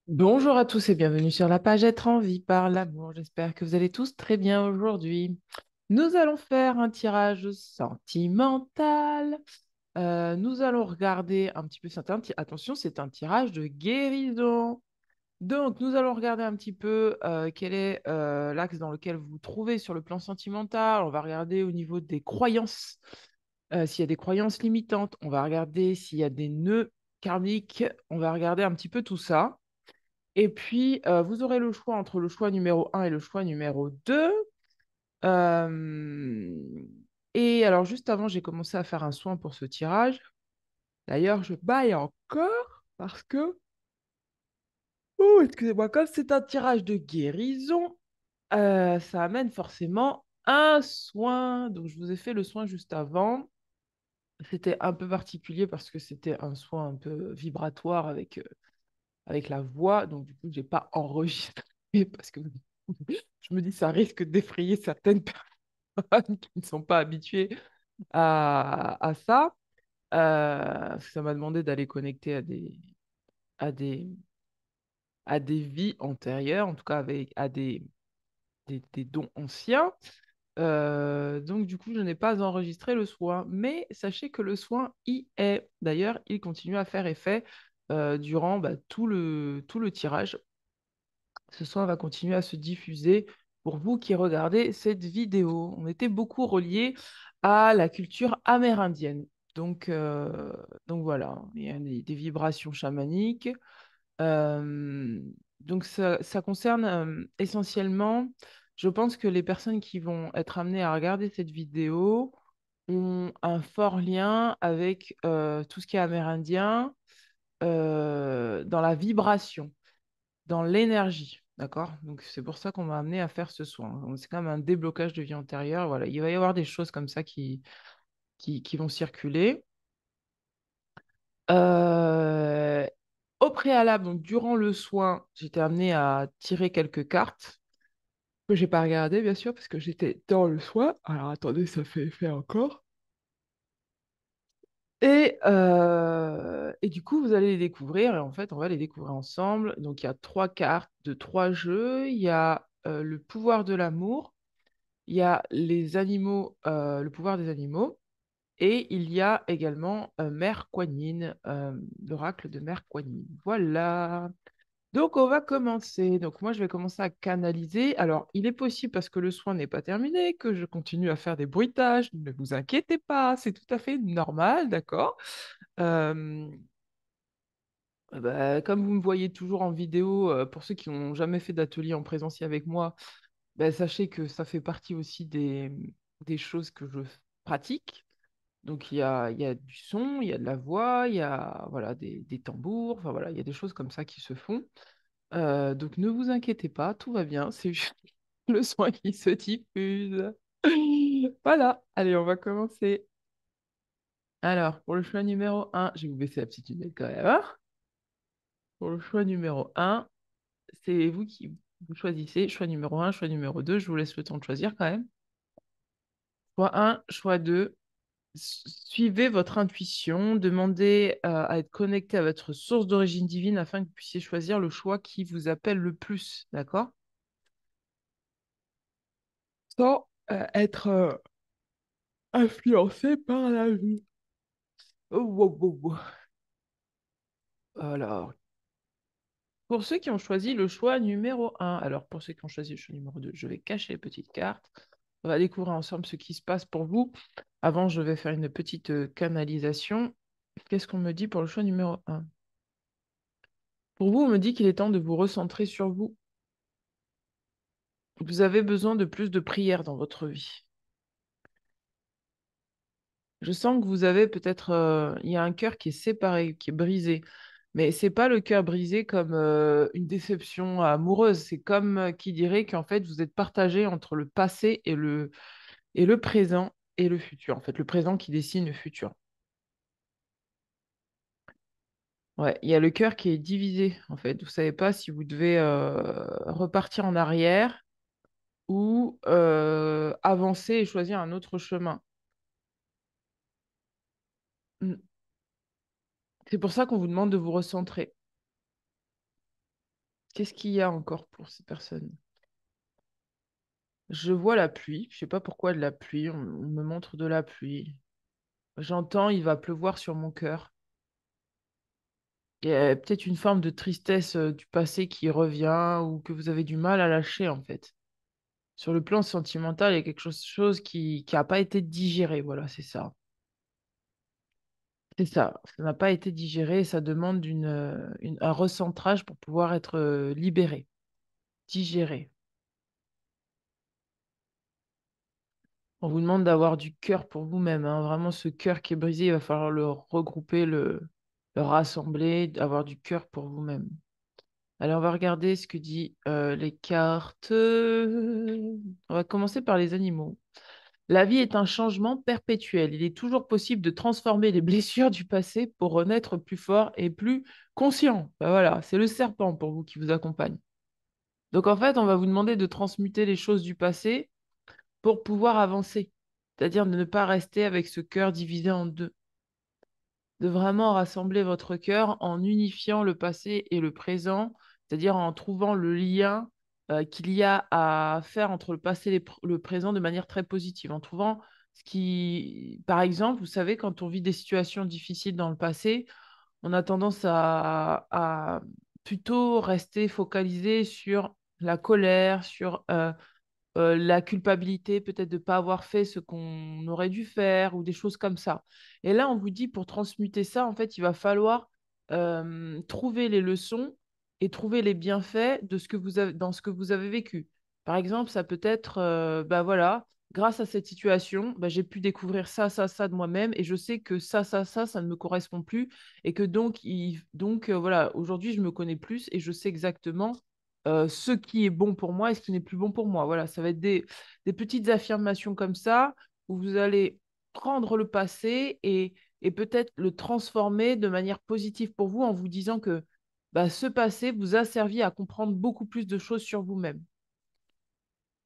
Bonjour à tous et bienvenue sur la page Être en vie par l'amour. J'espère que vous allez tous très bien aujourd'hui. Nous allons faire un tirage sentimental. Nous allons regarder un petit peu attention, c'est un tirage de guérison. Donc, nous allons regarder un petit peu quel est l'axe dans lequel vous vous trouvez sur le plan sentimental. On va regarder au niveau des croyances, s'il y a des croyances limitantes. On va regarder s'il y a des nœuds karmiques. On va regarder un petit peu tout ça. Et puis, vous aurez le choix entre le choix numéro un et le choix numéro 2. Euh, Et alors, juste avant, j'ai commencé à faire un soin pour ce tirage. D'ailleurs, je baille encore parce que, oh, excusez-moi, comme c'est un tirage de guérison, ça amène forcément un soin. Donc, je vous ai fait le soin juste avant. C'était un peu particulier parce que c'était un soin un peu vibratoire avec la voix. Donc, du coup, je n'ai pas enregistré parce que je me dis, ça risque d'effrayer certaines personnes qui ne sont pas habituées à ça. Parce que ça m'a demandé d'aller connecter à des, à des vies antérieures, en tout cas à des dons anciens. Donc, du coup, je n'ai pas enregistré le soin. Mais sachez que le soin y est. D'ailleurs, il continue à faire effet durant tout le tirage. Ce soir va continuer à se diffuser pour vous qui regardez cette vidéo. On était beaucoup reliés à la culture amérindienne. Donc, euh, donc voilà, il y a des vibrations chamaniques. Euh, donc ça concerne essentiellement, je pense que les personnes qui vont être amenées à regarder cette vidéo ont un fort lien avec tout ce qui est amérindien dans la vibration dans l'énergie. D'accord? Donc, c'est pour ça qu'on m'a amené à faire ce soin. Donc, c'est quand même un déblocage de vie antérieure. Voilà, il va y avoir des choses comme ça qui vont circuler. Euh, Au préalable, donc durant le soin, j'étais amenée à tirer quelques cartes que j'ai pas regardées, bien sûr, parce que j'étais dans le soin. Alors, attendez, ça fait effet encore. Et du coup, vous allez les découvrir. Et en fait, on va les découvrir ensemble. Donc, il y a trois cartes de trois jeux. Il y a le pouvoir de l'amour. Il y a les animaux, le pouvoir des animaux, et il y a également Mère Kuan Yin, l'oracle de Mère Kuan Yin. Voilà. Donc, on va commencer. Donc, moi, je vais commencer à canaliser. Alors, il est possible, parce que le soin n'est pas terminé, que je continue à faire des bruitages. Ne vous inquiétez pas, c'est tout à fait normal, d'accord? Euh, Comme vous me voyez toujours en vidéo, pour ceux qui n'ont jamais fait d'atelier en présentiel avec moi, sachez que ça fait partie aussi des choses que je pratique. Donc il y a du son, il y a de la voix, il y a voilà, des tambours, enfin voilà, il y a des choses comme ça qui se font. Donc ne vous inquiétez pas, tout va bien, c'est juste le soin qui se diffuse. Voilà, allez, on va commencer. Alors, pour le choix numéro un, je vais vous baisser la petite lunette quand même, hein. Pour le choix numéro un, c'est vous qui vous choisissez. Choix numéro un, choix numéro 2, je vous laisse le temps de choisir quand même. Choix un, choix 2. Suivez votre intuition, demandez à être connecté à votre source d'origine divine afin que vous puissiez choisir le choix qui vous appelle le plus, d'accord? Sans être influencé par la vie. Oh, wow, wow, wow. Alors, pour ceux qui ont choisi le choix numéro un, alors pour ceux qui ont choisi le choix numéro 2, je vais cacher les petites cartes. On va découvrir ensemble ce qui se passe pour vous. Avant, je vais faire une petite canalisation. Qu'est-ce qu'on me dit pour le choix numéro un? Pour vous, on me dit qu'il est temps de vous recentrer sur vous. Vous avez besoin de plus de prières dans votre vie. Je sens que vous avez peut-être, il y a un cœur qui est séparé, qui est brisé. Mais c'est pas le cœur brisé comme une déception amoureuse. C'est comme qui dirait qu'en fait, vous êtes partagé entre le passé et le présent et le futur. En fait, le présent qui dessine le futur. Ouais, il y a le cœur qui est divisé, en fait. Vous savez pas si vous devez repartir en arrière ou avancer et choisir un autre chemin. Mm. C'est pour ça qu'on vous demande de vous recentrer. Qu'est-ce qu'il y a encore pour ces personnes? Je vois la pluie. Je sais pas pourquoi de la pluie. On me montre de la pluie. J'entends, il va pleuvoir sur mon cœur. Il y a peut-être une forme de tristesse du passé qui revient ou que vous avez du mal à lâcher en fait. Sur le plan sentimental, il y a quelque chose qui n'a pas été digéré. Voilà, c'est ça. C'est ça. Ça n'a pas été digéré et ça demande un recentrage pour pouvoir être libéré, digéré. On vous demande d'avoir du cœur pour vous-même, hein. Vraiment, ce cœur qui est brisé, il va falloir le regrouper, le rassembler, avoir du cœur pour vous-même. Allez, on va regarder ce que dit les cartes. On va commencer par les animaux. La vie est un changement perpétuel. Il est toujours possible de transformer les blessures du passé pour renaître plus fort et plus conscient. Ben voilà, c'est le serpent pour vous qui vous accompagne. Donc en fait, on va vous demander de transmuter les choses du passé pour pouvoir avancer. C'est-à-dire de ne pas rester avec ce cœur divisé en deux. De vraiment rassembler votre cœur en unifiant le passé et le présent, c'est-à-dire en trouvant le lien qu'il y a à faire entre le passé et le présent de manière très positive, en trouvant ce qui, par exemple, vous savez, quand on vit des situations difficiles dans le passé, on a tendance à plutôt rester focalisé sur la colère, sur la culpabilité peut-être de ne pas avoir fait ce qu'on aurait dû faire ou des choses comme ça. Et là, on vous dit pour transmuter ça, en fait, il va falloir trouver les leçons et trouver les bienfaits de ce que vous avez, dans ce que vous avez vécu. Par exemple, ça peut être, bah voilà, grâce à cette situation, bah, j'ai pu découvrir ça de moi-même et je sais que ça ne me correspond plus et que donc voilà, aujourd'hui, je me connais plus et je sais exactement ce qui est bon pour moi et ce qui n'est plus bon pour moi. Voilà, ça va être des petites affirmations comme ça où vous allez prendre le passé et peut-être le transformer de manière positive pour vous en vous disant que bah, ce passé vous a servi à comprendre beaucoup plus de choses sur vous-même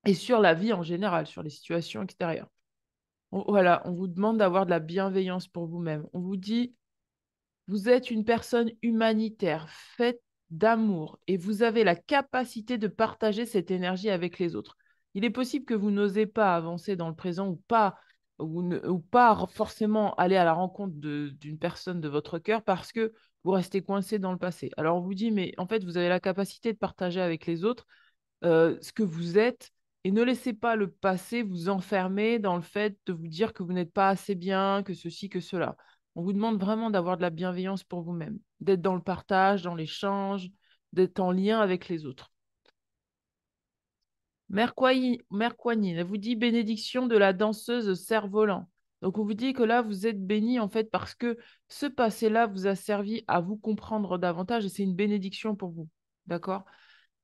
et sur la vie en général, sur les situations extérieures. Voilà, on vous demande d'avoir de la bienveillance pour vous-même. On vous dit vous êtes une personne humanitaire, faite d'amour, et vous avez la capacité de partager cette énergie avec les autres. Il est possible que vous n'osez pas avancer dans le présent ou pas forcément aller à la rencontre d'une personne de votre cœur parce que vous restez coincé dans le passé. Alors on vous dit, mais en fait, vous avez la capacité de partager avec les autres ce que vous êtes et ne laissez pas le passé vous enfermer dans le fait de vous dire que vous n'êtes pas assez bien, que ceci, que cela. On vous demande vraiment d'avoir de la bienveillance pour vous-même, d'être dans le partage, dans l'échange, d'être en lien avec les autres. Mère Coignine, elle vous dit bénédiction de la danseuse cerf-volant. Donc, on vous dit que là, vous êtes béni en fait parce que ce passé-là vous a servi à vous comprendre davantage et c'est une bénédiction pour vous. D'accord?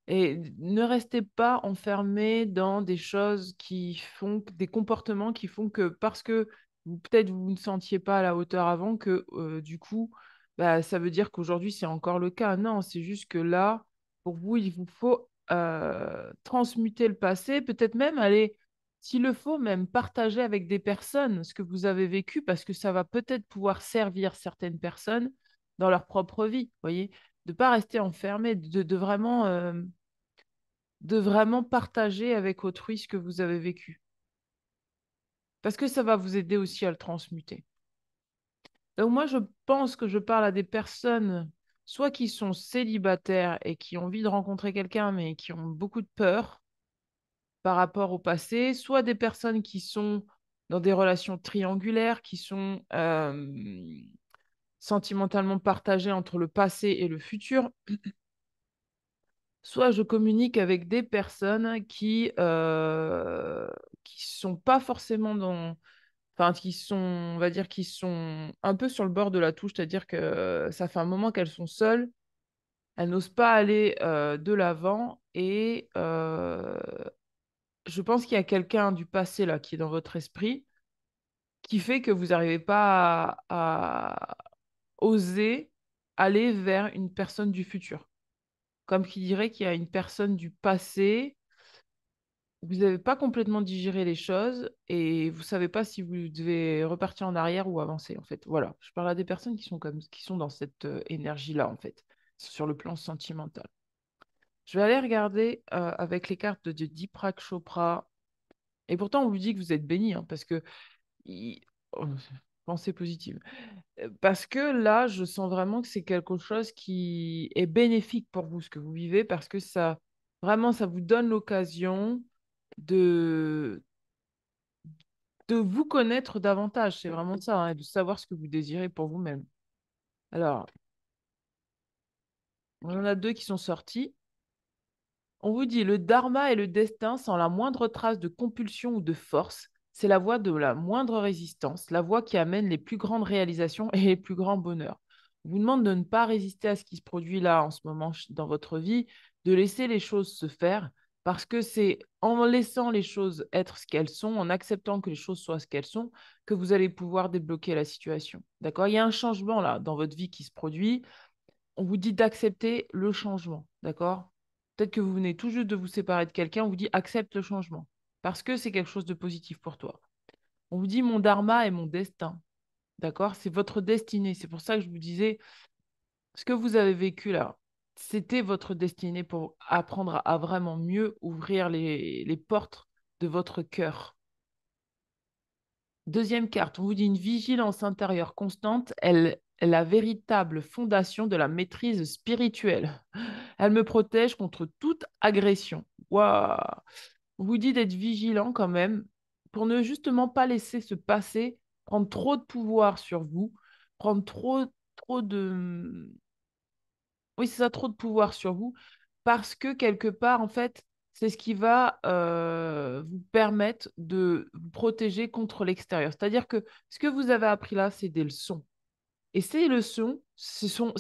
Et ne restez pas enfermé dans des choses des comportements qui font que parce que peut-être vous ne sentiez pas à la hauteur avant, que du coup, bah, ça veut dire qu'aujourd'hui c'est encore le cas. Non, c'est juste que là, pour vous, il vous faut transmuter le passé, peut-être même aller, s'il le faut, même partager avec des personnes ce que vous avez vécu, parce que ça va peut-être pouvoir servir certaines personnes dans leur propre vie, voyez, de ne pas rester enfermé, de vraiment partager avec autrui ce que vous avez vécu. Parce que ça va vous aider aussi à le transmuter. Donc moi, je pense que je parle à des personnes, soit qui sont célibataires et qui ont envie de rencontrer quelqu'un, mais qui ont beaucoup de peur par rapport au passé, soit des personnes qui sont dans des relations triangulaires, qui sont sentimentalement partagées entre le passé et le futur, soit je communique avec des personnes qui sont pas forcément enfin, qui sont, on va dire, qui sont un peu sur le bord de la touche, c'est-à-dire que ça fait un moment qu'elles sont seules, elles n'osent pas aller de l'avant et je pense qu'il y a quelqu'un du passé là qui est dans votre esprit qui fait que vous n'arrivez pas à oser aller vers une personne du futur. Comme qui dirait qu'il y a une personne du passé, vous n'avez pas complètement digéré les choses et vous savez pas si vous devez repartir en arrière ou avancer, en fait. Voilà, je parle à des personnes qui sont dans cette énergie-là, en fait, sur le plan sentimental. Je vais aller regarder avec les cartes de Deepak Chopra. Et pourtant, on vous dit que vous êtes béni, hein, parce que il- oh, pensée positive. Parce que là, je sens vraiment que c'est quelque chose qui est bénéfique pour vous, ce que vous vivez, parce que ça, vraiment, ça vous donne l'occasion de, de vous connaître davantage. C'est vraiment ça, hein, et de savoir ce que vous désirez pour vous-même. Alors, on en a deux qui sont sortis. On vous dit, le dharma et le destin sans la moindre trace de compulsion ou de force. C'est la voie de la moindre résistance, la voie qui amène les plus grandes réalisations et les plus grands bonheurs. On vous demande de ne pas résister à ce qui se produit là en ce moment dans votre vie, de laisser les choses se faire, parce que c'est en laissant les choses être ce qu'elles sont, en acceptant que les choses soient ce qu'elles sont, que vous allez pouvoir débloquer la situation. D'accord? Il y a un changement là dans votre vie qui se produit, on vous dit d'accepter le changement, d'accord? Peut-être que vous venez tout juste de vous séparer de quelqu'un, on vous dit accepte le changement, parce que c'est quelque chose de positif pour toi. On vous dit mon dharma est mon destin, d'accord? C'est votre destinée. C'est pour ça que je vous disais, ce que vous avez vécu là, c'était votre destinée pour apprendre à vraiment mieux ouvrir les portes de votre cœur. Deuxième carte, on vous dit une vigilance intérieure constante, elle est la véritable fondation de la maîtrise spirituelle. Elle me protège contre toute agression. Waouh! On vous dit d'être vigilant quand même pour ne justement pas laisser se passer, prendre trop de pouvoir sur vous, prendre trop de... Oui, c'est ça, trop de pouvoir sur vous, parce que quelque part, en fait, c'est ce qui va vous permettre de vous protéger contre l'extérieur. C'est-à-dire que ce que vous avez appris là, c'est des leçons. Et ces leçons, ce sont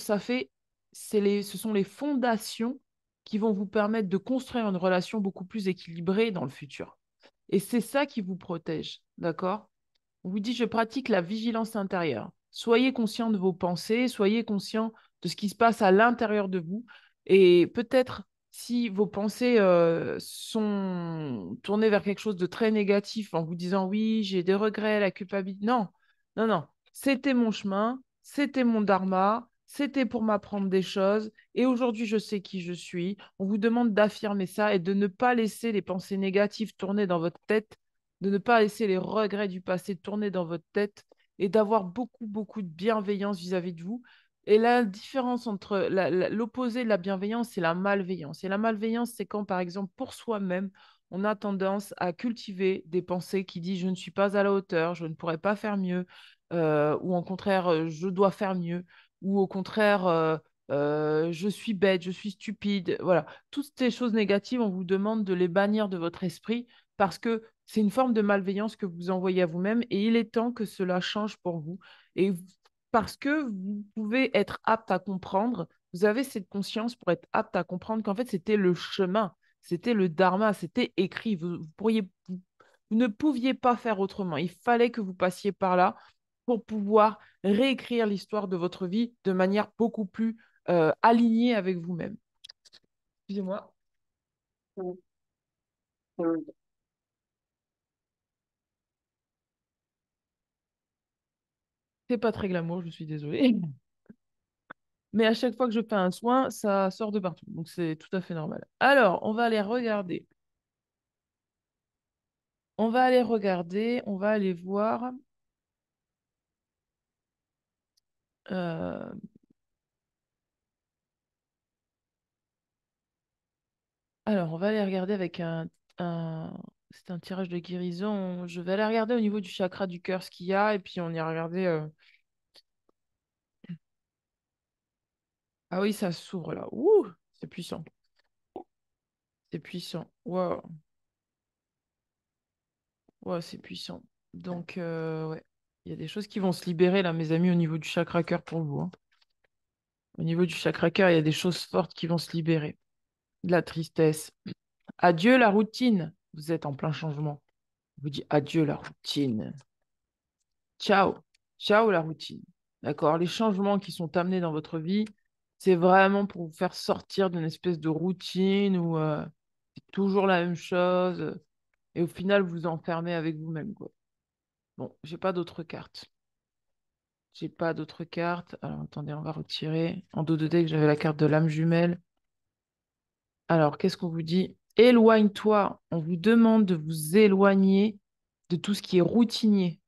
les fondations qui vont vous permettre de construire une relation beaucoup plus équilibrée dans le futur. Et c'est ça qui vous protège, d'accord? On vous dit, je pratique la vigilance intérieure. Soyez conscient de vos pensées, soyez conscient de ce qui se passe à l'intérieur de vous. Et peut-être si vos pensées sont tournées vers quelque chose de très négatif en vous disant, oui, j'ai des regrets, la culpabilité. Non, non, non. C'était mon chemin, c'était mon dharma, c'était pour m'apprendre des choses. Et aujourd'hui, je sais qui je suis. On vous demande d'affirmer ça et de ne pas laisser les pensées négatives tourner dans votre tête, de ne pas laisser les regrets du passé tourner dans votre tête et d'avoir beaucoup, beaucoup de bienveillance vis-à-vis de vous. Et la différence entre l'opposé de la bienveillance, c'est la malveillance. Et la malveillance, c'est quand, par exemple, pour soi-même, on a tendance à cultiver des pensées qui disent je ne suis pas à la hauteur, je ne pourrais pas faire mieux, ou au contraire, je dois faire mieux, ou au contraire, je suis bête, je suis stupide. Voilà. Toutes ces choses négatives, on vous demande de les bannir de votre esprit parce que c'est une forme de malveillance que vous envoyez à vous-même et il est temps que cela change pour vous. Et parce que vous pouvez être apte à comprendre, vous avez cette conscience pour être apte à comprendre qu'en fait, c'était le chemin, c'était le dharma, c'était écrit. Vous ne pouviez pas faire autrement. Il fallait que vous passiez par là pour pouvoir réécrire l'histoire de votre vie de manière beaucoup plus alignée avec vous-même. Excusez-moi. C'est pas très glamour, je suis désolée. Mais à chaque fois que je fais un soin, ça sort de partout. Donc c'est tout à fait normal. Alors, on va aller regarder. On va aller voir. euh, Alors, on va aller regarder avec C'est un tirage de guérison. Je vais aller regarder au niveau du chakra du cœur ce qu'il y a. Et puis on ira regarder. Ah oui, ça s'ouvre là. Ouh, c'est puissant. C'est puissant. Waouh. Waouh, c'est puissant. Donc, ouais. Il y a des choses qui vont se libérer là, mes amis, au niveau du chakra cœur pour vous, hein. Au niveau du chakra cœur, il y a des choses fortes qui vont se libérer. De la tristesse. Adieu la routine. Vous êtes en plein changement. Je vous dis adieu la routine. Ciao. Ciao la routine. D'accord? Les changements qui sont amenés dans votre vie, c'est vraiment pour vous faire sortir d'une espèce de routine où c'est toujours la même chose et au final vous enfermez avec vous-même, quoi. Bon, j'ai pas d'autres cartes. J'ai pas d'autres cartes. Alors attendez, on va retirer. En dos de deck, j'avais la carte de l'âme jumelle. Alors, qu'est-ce qu'on vous dit? Éloigne-toi. On vous demande de vous éloigner de tout ce qui est routinier,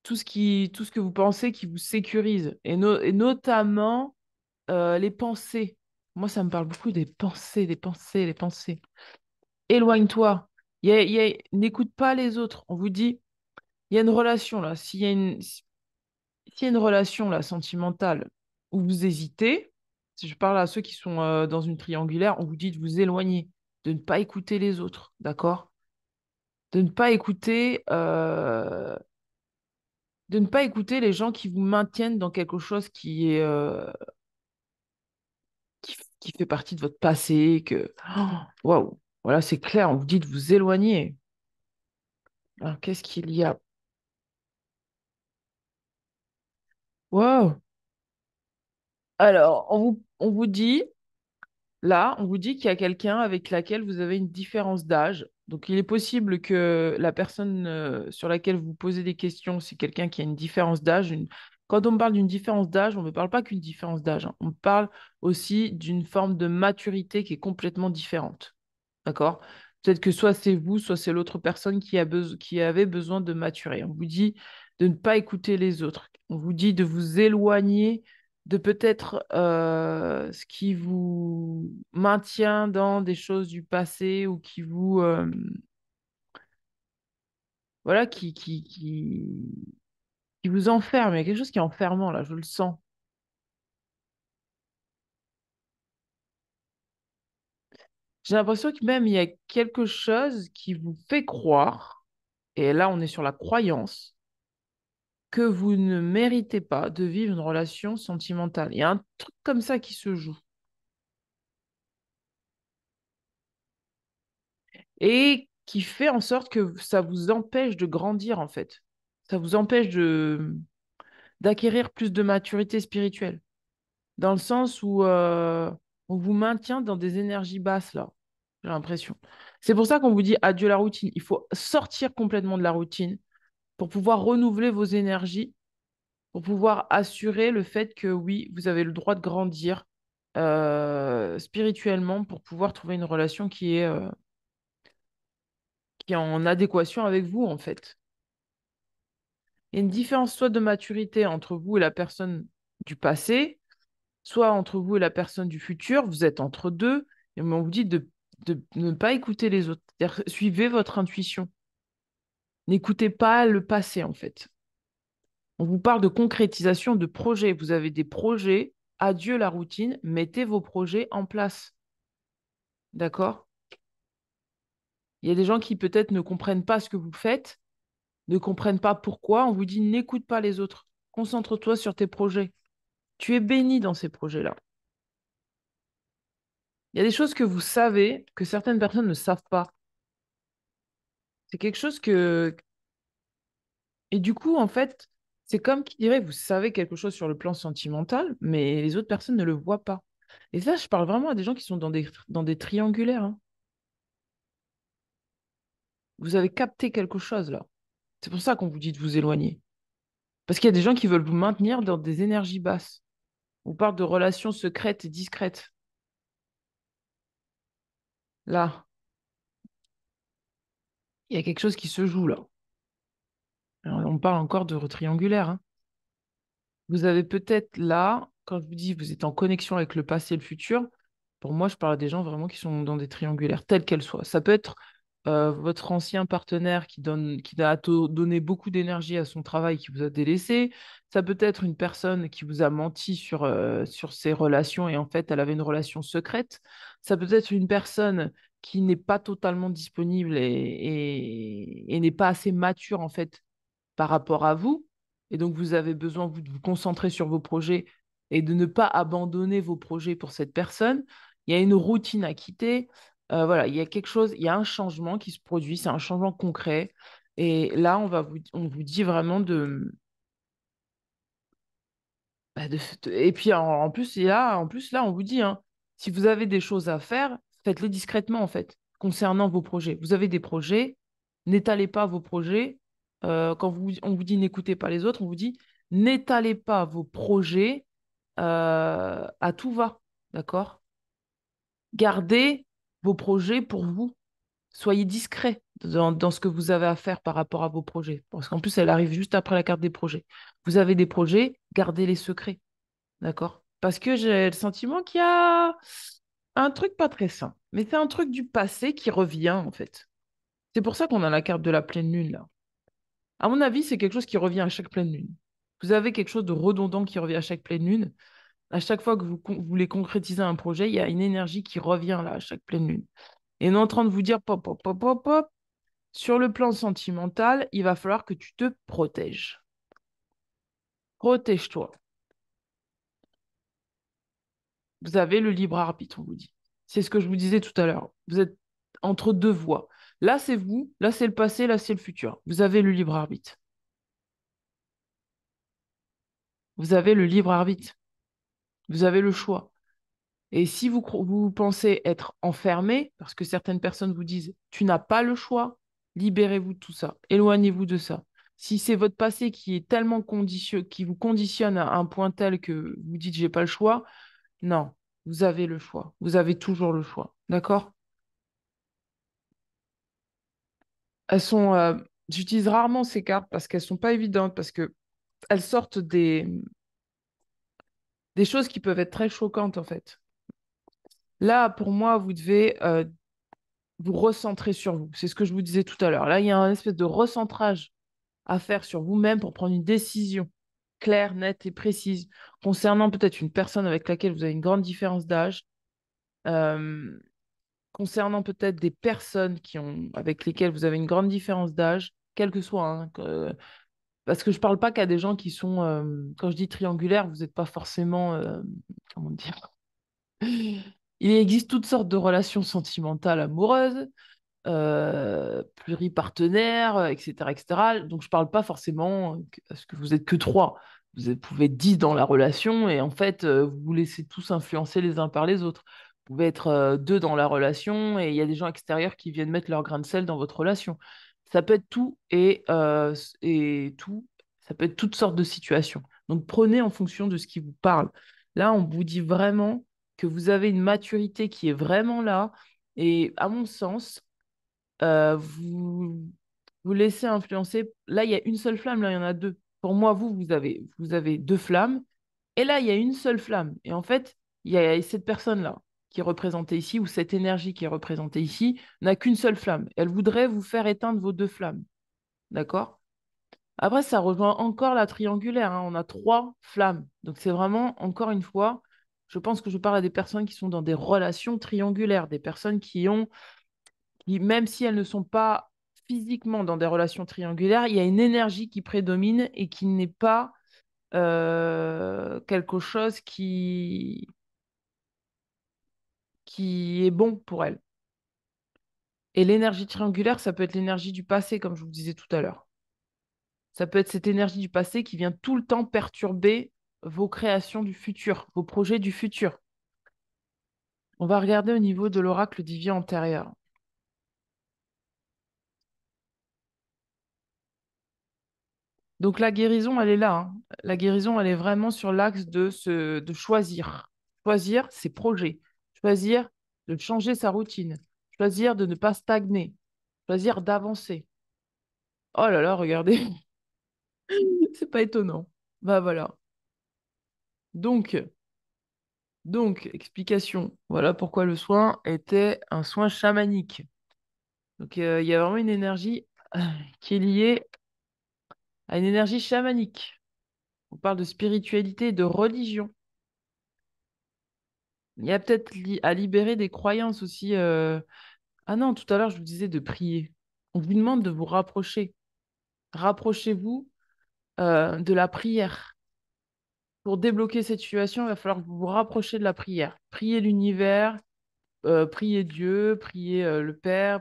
tout ce que vous pensez qui vous sécurise, et notamment les pensées. Moi, ça me parle beaucoup des pensées, des pensées, les pensées. Éloigne-toi. N'écoute pas les autres. On vous dit, il y a une relation là. S'il y a une relation là, sentimentale, où vous hésitez, si je parle à ceux qui sont dans une triangulaire, on vous dit de vous éloigner, de ne pas écouter les autres, d'accord? De ne pas écouter, de ne pas écouter les gens qui vous maintiennent dans quelque chose qui est, qui fait partie de votre passé, que, oh, waouh, voilà, c'est clair, on vous dit de vous éloigner. Alors, qu'est-ce qu'il y a? Waouh! Alors, on vous dit, là, on vous dit qu'il y a quelqu'un avec laquelle vous avez une différence d'âge. Donc, il est possible que la personne sur laquelle vous posez des questions, c'est quelqu'un qui a une différence d'âge. Quand on parle d'une différence d'âge, on ne parle pas qu'une différence d'âge, hein. On parle aussi d'une forme de maturité qui est complètement différente. D'accord? Peut-être que soit c'est vous, soit c'est l'autre personne qui avait besoin de maturer. On vous dit de ne pas écouter les autres. On vous dit de vous éloigner de peut-être ce qui vous maintient dans des choses du passé ou qui vous voilà qui vous enferme. Il y a quelque chose qui est enfermant là, je le sens. J'ai l'impression que même il y a quelque chose qui vous fait croire, et là on est sur la croyance, que vous ne méritez pas de vivre une relation sentimentale. Il y a un truc comme ça qui se joue et qui fait en sorte que ça vous empêche de grandir en fait. Ça vous empêche de d'acquérir plus de maturité spirituelle, dans le sens où on vous maintient dans des énergies basses là, j'ai l'impression. C'est pour ça qu'on vous dit adieu la routine. Il faut sortir complètement de la routine pour pouvoir renouveler vos énergies, pour pouvoir assurer le fait que oui, vous avez le droit de grandir spirituellement pour pouvoir trouver une relation qui est en adéquation avec vous, en fait. Il y a une différence soit de maturité entre vous et la personne du passé, soit entre vous et la personne du futur. Vous êtes entre deux, et on vous dit de ne pas écouter les autres. C'est-à-dire, suivez votre intuition. N'écoutez pas le passé, en fait. On vous parle de concrétisation de projets. Vous avez des projets. Adieu la routine. Mettez vos projets en place. D'accord? Il y a des gens qui peut-être ne comprennent pas ce que vous faites, ne comprennent pas pourquoi. On vous dit n'écoute pas les autres. Concentre-toi sur tes projets. Tu es béni dans ces projets-là. Il y a des choses que vous savez que certaines personnes ne savent pas. C'est quelque chose que... Et du coup, en fait, c'est comme qui dirait, vous savez quelque chose sur le plan sentimental, mais les autres personnes ne le voient pas. Et ça, je parle vraiment à des gens qui sont dans des triangulaires, hein. Vous avez capté quelque chose là. C'est pour ça qu'on vous dit de vous éloigner. Parce qu'il y a des gens qui veulent vous maintenir dans des énergies basses. On parle de relations secrètes et discrètes. Là, il y a quelque chose qui se joue là. Alors, on parle encore de triangulaire, hein. Vous avez peut-être là, quand je vous dis vous êtes en connexion avec le passé et le futur, pour moi, je parle à des gens vraiment qui sont dans des triangulaires, telles qu'elles soient. Ça peut être votre ancien partenaire qui a donné beaucoup d'énergie à son travail, qui vous a délaissé. Ça peut être une personne qui vous a menti sur ses relations et en fait, elle avait une relation secrète. Ça peut être une personne qui n'est pas totalement disponible et n'est pas assez mature en fait par rapport à vous. Et donc, vous avez besoin, vous, de vous concentrer sur vos projets et de ne pas abandonner vos projets pour cette personne. Il y a une routine à quitter. Voilà, il y a quelque chose, il y a un changement qui se produit, c'est un changement concret. Et là, on vous dit vraiment et puis en plus là, on vous dit, hein, si vous avez des choses à faire, faites-les discrètement en fait, concernant vos projets. Vous avez des projets, n'étalez pas vos projets. On vous dit n'écoutez pas les autres, on vous dit n'étalez pas vos projets à tout va, d'accord? Gardez vos projets pour vous. Soyez discret dans ce que vous avez à faire par rapport à vos projets. Parce qu'en plus, elle arrive juste après la carte des projets. Vous avez des projets, gardez-les secrets. D'accord? Parce que j'ai le sentiment qu'il y a un truc pas très sain. Mais c'est un truc du passé qui revient, en fait. C'est pour ça qu'on a la carte de la pleine lune, là. À mon avis, c'est quelque chose qui revient à chaque pleine lune. Vous avez quelque chose de redondant qui revient à chaque pleine lune. À chaque fois que vous voulez concrétiser un projet, il y a une énergie qui revient là à chaque pleine lune. Et on est en train de vous dire, pop, pop, pop, pop, pop, sur le plan sentimental, il va falloir que tu te protèges. Protège-toi. Vous avez le libre arbitre, on vous dit. C'est ce que je vous disais tout à l'heure. Vous êtes entre deux voies. Là, c'est vous, là, c'est le passé, là, c'est le futur. Vous avez le libre arbitre. Vous avez le libre arbitre. Vous avez le choix. Et si vous pensez être enfermé, parce que certaines personnes vous disent, tu n'as pas le choix, libérez-vous de tout ça, éloignez-vous de ça. Si c'est votre passé qui est tellement qui vous conditionne à un point tel que vous dites, j'ai pas le choix, non, vous avez le choix. Vous avez toujours le choix. D'accord? Elles sont, j'utilise rarement ces cartes parce qu'elles sont pas évidentes, parce que elles sortent des choses qui peuvent être très choquantes, en fait. Là, pour moi, vous devez vous recentrer sur vous. C'est ce que je vous disais tout à l'heure. Là, il y a un espèce de recentrage à faire sur vous-même pour prendre une décision claire, nette et précise concernant peut-être une personne avec laquelle vous avez une grande différence d'âge, euh, concernant peut-être des personnes avec lesquelles vous avez une grande différence d'âge, quel que soit, hein, parce que je ne parle pas qu'à des gens qui sont, quand je dis triangulaire, vous n'êtes pas forcément, comment dire, il existe toutes sortes de relations sentimentales, amoureuses, pluripartenaires, etc., etc. Donc, je ne parle pas forcément parce que vous êtes que trois. Pouvez être 10 dans la relation et en fait, vous vous laissez tous influencer les uns par les autres. Vous pouvez être deux dans la relation et il y a des gens extérieurs qui viennent mettre leur grain de sel dans votre relation. Ça peut être tout et tout. Ça peut être toutes sortes de situations. Donc, prenez en fonction de ce qui vous parle. Là, on vous dit vraiment que vous avez une maturité qui est vraiment là. Et à mon sens, vous vous laissez influencer. Là, il y a une seule flamme, là, il y en a deux. Pour moi, vous avez deux flammes. Et là, il y a une seule flamme. Et en fait, il y a cette personne-là qui est représentée ici, ou cette énergie qui est représentée ici, n'a qu'une seule flamme. Elle voudrait vous faire éteindre vos deux flammes. D'accord? Après, ça rejoint encore la triangulaire, hein. On a trois flammes. Donc, c'est vraiment, encore une fois, je pense que je parle à des personnes qui sont dans des relations triangulaires, des personnes même si elles ne sont pas physiquement dans des relations triangulaires, il y a une énergie qui prédomine et qui n'est pas quelque chose qui est bon pour elles. Et l'énergie triangulaire, ça peut être l'énergie du passé, comme je vous disais tout à l'heure. Ça peut être cette énergie du passé qui vient tout le temps perturber vos créations du futur, vos projets du futur. On va regarder au niveau de l'oracle des vies antérieures. Donc la guérison, elle est là, hein. La guérison, elle est vraiment sur l'axe de choisir. Choisir ses projets. Choisir de changer sa routine. Choisir de ne pas stagner. Choisir d'avancer. Oh là là, regardez, c'est pas étonnant. Bah voilà. Donc, explication. Voilà pourquoi le soin était un soin chamanique. Donc il y a vraiment une énergie qui est liée à une énergie chamanique. On parle de spiritualité et de religion. Il y a peut-être à libérer des croyances aussi. Ah non, tout à l'heure, je vous disais de prier. On vous demande de vous rapprocher. Rapprochez-vous de la prière. Pour débloquer cette situation, il va falloir que vous vous rapprochiez de la prière. Priez l'univers, priez Dieu, priez le Père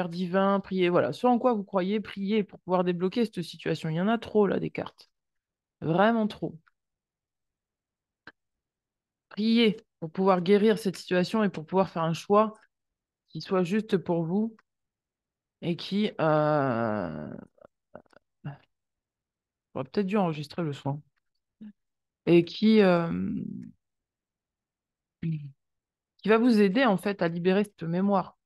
divin, priez, voilà, soit en quoi vous croyez, priez pour pouvoir débloquer cette situation. Il y en a trop là, des cartes. Vraiment trop. Priez pour pouvoir guérir cette situation et pour pouvoir faire un choix qui soit juste pour vous et qui... J'aurais peut-être dû enregistrer le soin. Et qui... qui va vous aider en fait à libérer cette mémoire.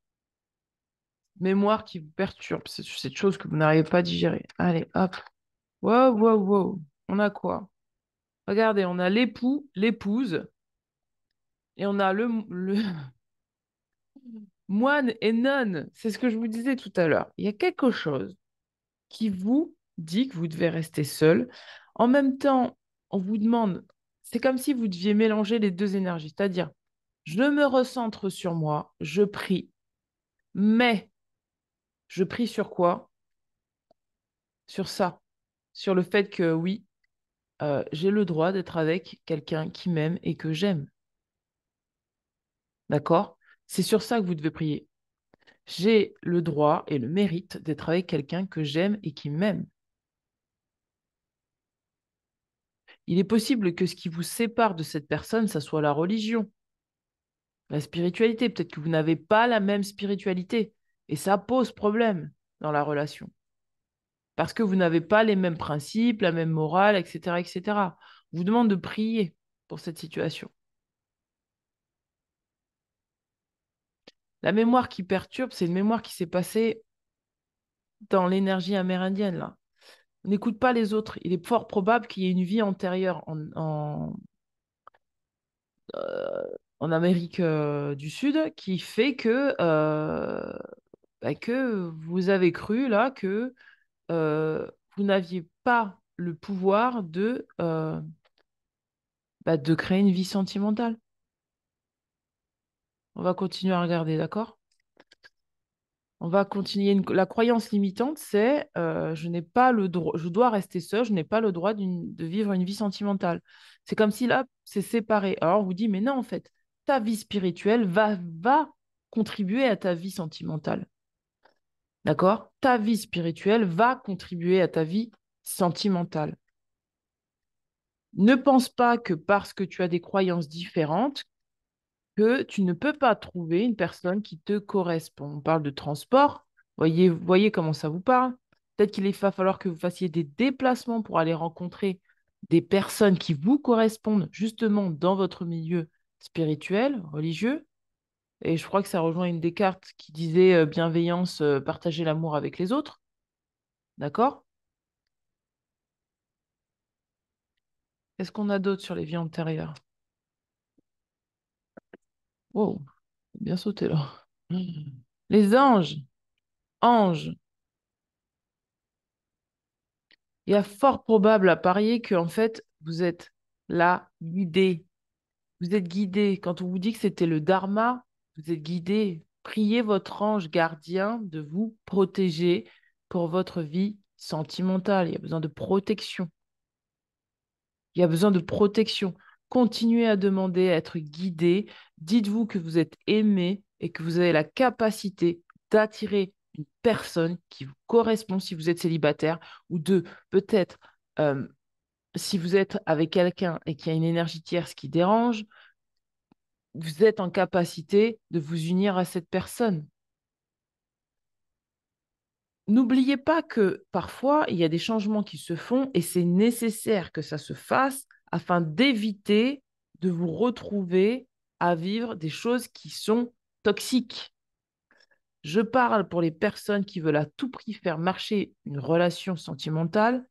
Mémoire qui vous perturbe, c'est cette chose que vous n'arrivez pas à digérer. Allez, hop. Wow, wow, wow. On a quoi? Regardez, on a l'époux, l'épouse, et on a le moine et nonne. C'est ce que je vous disais tout à l'heure. Il y a quelque chose qui vous dit que vous devez rester seul. En même temps, on vous demande, c'est comme si vous deviez mélanger les deux énergies, c'est-à-dire, je me recentre sur moi, je prie, mais je prie sur quoi? Sur ça, sur le fait que oui, j'ai le droit d'être avec quelqu'un qui m'aime et que j'aime. D'accord? C'est sur ça que vous devez prier. J'ai le droit et le mérite d'être avec quelqu'un que j'aime et qui m'aime. Il est possible que ce qui vous sépare de cette personne, ça soit la religion, la spiritualité. Peut-être que vous n'avez pas la même spiritualité et ça pose problème dans la relation parce que vous n'avez pas les mêmes principes, la même morale, etc., etc. On vous demande de prier pour cette situation. La mémoire qui perturbe, c'est une mémoire qui s'est passée dans l'énergie amérindienne, là. On n'écoute pas les autres. Il est fort probable qu'il y ait une vie antérieure en Amérique du Sud qui fait que vous avez cru là que vous n'aviez pas le pouvoir de créer une vie sentimentale. On va continuer à regarder, d'accord? On va continuer. La croyance limitante, c'est je n'ai pas le droit, je dois rester seul, je n'ai pas le droit de vivre une vie sentimentale. C'est comme si là, c'est séparé. Alors on vous dit, mais non, en fait, ta vie spirituelle va contribuer à ta vie sentimentale. D'accord? Ta vie spirituelle va contribuer à ta vie sentimentale. Ne pense pas que parce que tu as des croyances différentes, que tu ne peux pas trouver une personne qui te correspond. On parle de transport. Voyez comment ça vous parle. Peut-être qu'il va falloir que vous fassiez des déplacements pour aller rencontrer des personnes qui vous correspondent justement dans votre milieu spirituel, religieux. Et je crois que ça rejoint une des cartes qui disait bienveillance, partager l'amour avec les autres. D'accord? Qu'est-ce qu'on a d'autre sur les vies antérieures? Wow, bien sauté là. Les anges. Anges. Il y a fort probable à parier que en fait, vous êtes là, guidé. Vous êtes guidé. Quand on vous dit que c'était le dharma, vous êtes guidé. Priez votre ange gardien de vous protéger pour votre vie sentimentale. Il y a besoin de protection. Il y a besoin de protection. Continuez à demander à être guidé. Dites-vous que vous êtes aimé et que vous avez la capacité d'attirer une personne qui vous correspond si vous êtes célibataire ou de peut-être euh, si vous êtes avec quelqu'un et qu'il y a une énergie tierce qui dérange, vous êtes en capacité de vous unir à cette personne. N'oubliez pas que parfois, il y a des changements qui se font et c'est nécessaire que ça se fasse afin d'éviter de vous retrouver à vivre des choses qui sont toxiques. Je parle pour les personnes qui veulent à tout prix faire marcher une relation sentimentale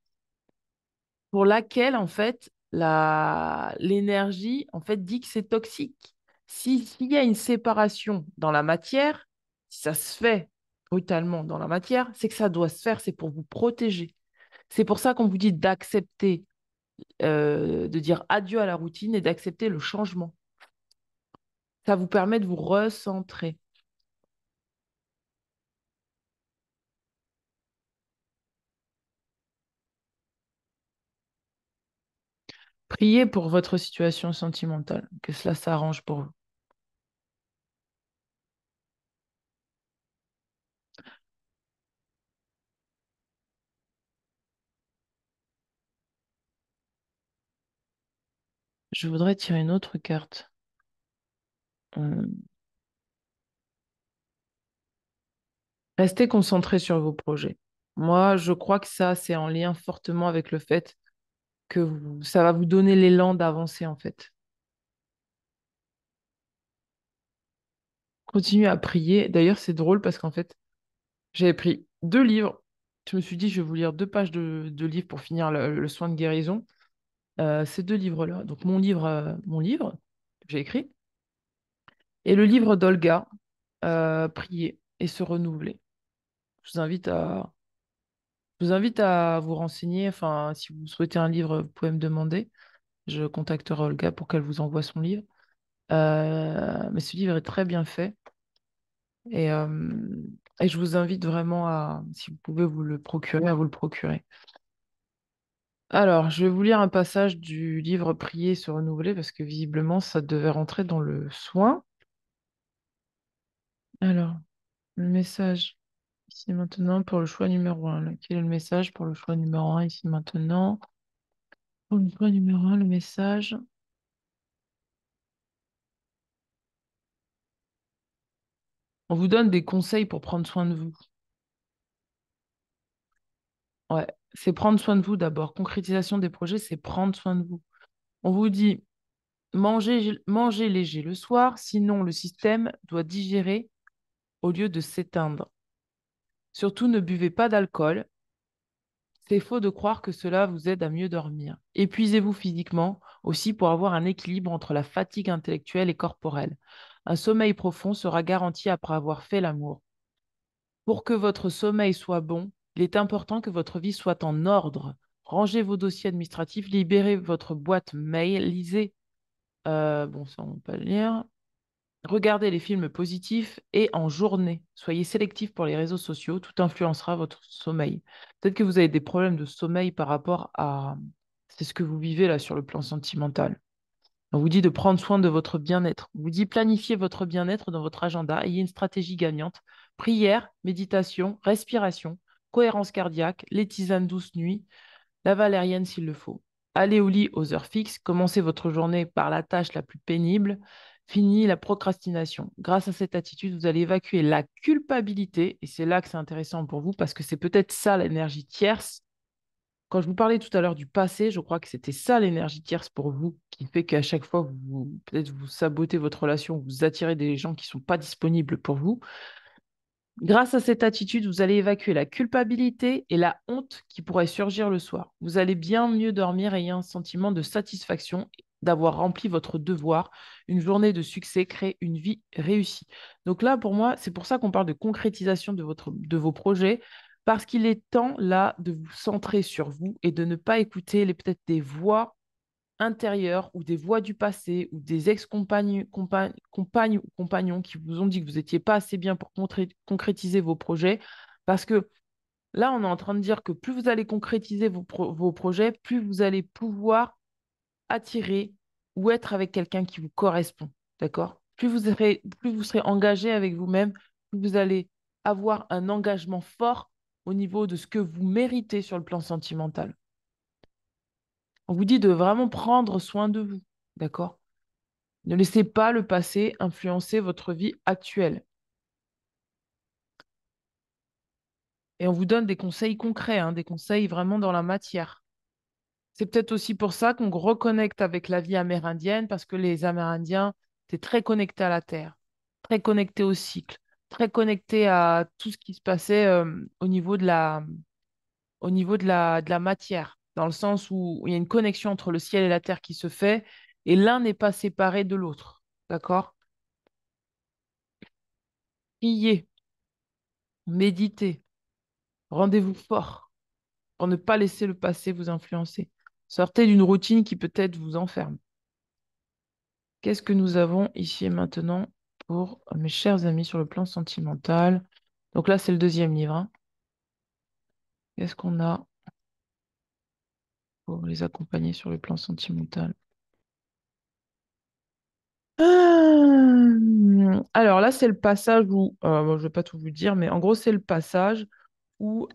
pour laquelle, en fait, l'énergie, en fait, dit que c'est toxique. S'il y a une séparation dans la matière, si ça se fait brutalement dans la matière, c'est que ça doit se faire, c'est pour vous protéger. C'est pour ça qu'on vous dit d'accepter, de dire adieu à la routine et d'accepter le changement. Ça vous permet de vous recentrer. Priez pour votre situation sentimentale, que cela s'arrange pour vous. Je voudrais tirer une autre carte. Restez concentré sur vos projets. Moi, je crois que ça, c'est en lien fortement avec le fait que ça va vous donner l'élan d'avancer, en fait. Continuez à prier. D'ailleurs, c'est drôle parce qu'en fait, j'avais pris 2 livres. Je me suis dit, je vais vous lire 2 pages de livres pour finir le soin de guérison. Ces 2 livres-là. Donc, mon livre que j'ai écrit et le livre d'Olga, Prier et se renouveler. Je vous invite à, je vous invite à vous renseigner. Enfin, si vous souhaitez un livre, vous pouvez me demander. Je contacterai Olga pour qu'elle vous envoie son livre. Mais ce livre est très bien fait. Et, euh, et je vous invite vraiment à, si vous pouvez vous le procurer, à vous le procurer. Alors, je vais vous lire un passage du livre Prier et se renouveler parce que visiblement, ça devait rentrer dans le soin. Alors, le message ici maintenant pour le choix numéro un. Quel est le message pour le choix numéro un ici maintenant? Pour le choix numéro un, le message. On vous donne des conseils pour prendre soin de vous. Ouais, c'est prendre soin de vous d'abord. Concrétisation des projets, c'est prendre soin de vous. On vous dit mangez léger le soir, sinon le système doit digérer au lieu de s'éteindre. Surtout, ne buvez pas d'alcool. C'est faux de croire que cela vous aide à mieux dormir. Épuisez-vous physiquement aussi pour avoir un équilibre entre la fatigue intellectuelle et corporelle. Un sommeil profond sera garanti après avoir fait l'amour. Pour que votre sommeil soit bon, il est important que votre vie soit en ordre. Rangez vos dossiers administratifs, libérez votre boîte mail, lisez. Bon, ça, on peut pas le lire. Regardez les films positifs et en journée. Soyez sélectif pour les réseaux sociaux, tout influencera votre sommeil. Peut-être que vous avez des problèmes de sommeil par rapport à... C'est ce que vous vivez là sur le plan sentimental. On vous dit de prendre soin de votre bien-être. On vous dit planifiez votre bien-être dans votre agenda. Ayez une stratégie gagnante. Prière, méditation, respiration, cohérence cardiaque, les tisanes douces nuit, la valérienne s'il le faut. Allez au lit aux heures fixes, commencez votre journée par la tâche la plus pénible, fini la procrastination. Grâce à cette attitude, vous allez évacuer la culpabilité, et c'est là que c'est intéressant pour vous, parce que c'est peut-être ça l'énergie tierce. Quand je vous parlais tout à l'heure du passé, je crois que c'était ça l'énergie tierce pour vous, qui fait qu'à chaque fois, peut-être vous sabotez votre relation, vous attirez des gens qui ne sont pas disponibles pour vous. Grâce à cette attitude, vous allez évacuer la culpabilité et la honte qui pourraient surgir le soir. Vous allez bien mieux dormir et ayez un sentiment de satisfaction d'avoir rempli votre devoir. Une journée de succès crée une vie réussie. Donc là, pour moi, c'est pour ça qu'on parle de concrétisation de vos projets, parce qu'il est temps là de vous centrer sur vous et de ne pas écouter peut-être des voix intérieures ou des voix du passé ou des ex-compagnes compagnes ou compagnons qui vous ont dit que vous n'étiez pas assez bien pour concrétiser vos projets. Parce que là, on est en train de dire que plus vous allez concrétiser vos projets, plus vous allez pouvoir attirer ou être avec quelqu'un qui vous correspond. D'accord? Plus vous serez engagé avec vous-même, plus vous allez avoir un engagement fort au niveau de ce que vous méritez sur le plan sentimental. On vous dit de vraiment prendre soin de vous, d'accord? Ne laissez pas le passé influencer votre vie actuelle. Et on vous donne des conseils concrets, hein, des conseils vraiment dans la matière. C'est peut-être aussi pour ça qu'on reconnecte avec la vie amérindienne, parce que les Amérindiens étaient très connectés à la terre, très connectés au cycle, très connectés à tout ce qui se passait au niveau de la matière, dans le sens où il y a une connexion entre le ciel et la terre qui se fait, et l'un n'est pas séparé de l'autre. D'accord? Priez, méditez, rendez-vous fort pour ne pas laisser le passé vous influencer. Sortez d'une routine qui peut-être vous enferme. Qu'est-ce que nous avons ici et maintenant pour mes chers amis sur le plan sentimental? Donc là, c'est le deuxième livre, hein. Qu'est-ce qu'on a pour les accompagner sur le plan sentimental? Alors là, c'est le passage où, bon, je ne vais pas tout vous dire, mais en gros, c'est le passage où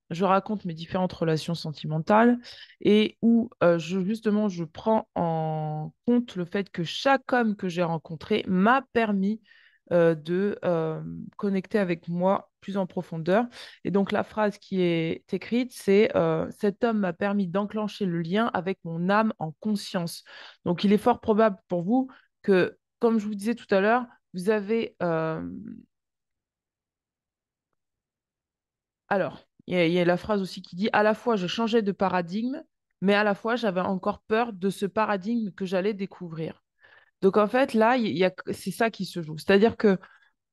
je raconte mes différentes relations sentimentales et où justement je prends en compte le fait que chaque homme que j'ai rencontré m'a permis de connecter avec moi plus en profondeur. Et donc la phrase qui est écrite, c'est cet homme m'a permis d'enclencher le lien avec mon âme en conscience. Donc il est fort probable pour vous que, comme je vous disais tout à l'heure, vous avez... alors, il y a la phrase aussi qui dit, à la fois, je changeais de paradigme, mais à la fois, j'avais encore peur de ce paradigme que j'allais découvrir. Donc, en fait, là, c'est ça qui se joue. C'est-à-dire que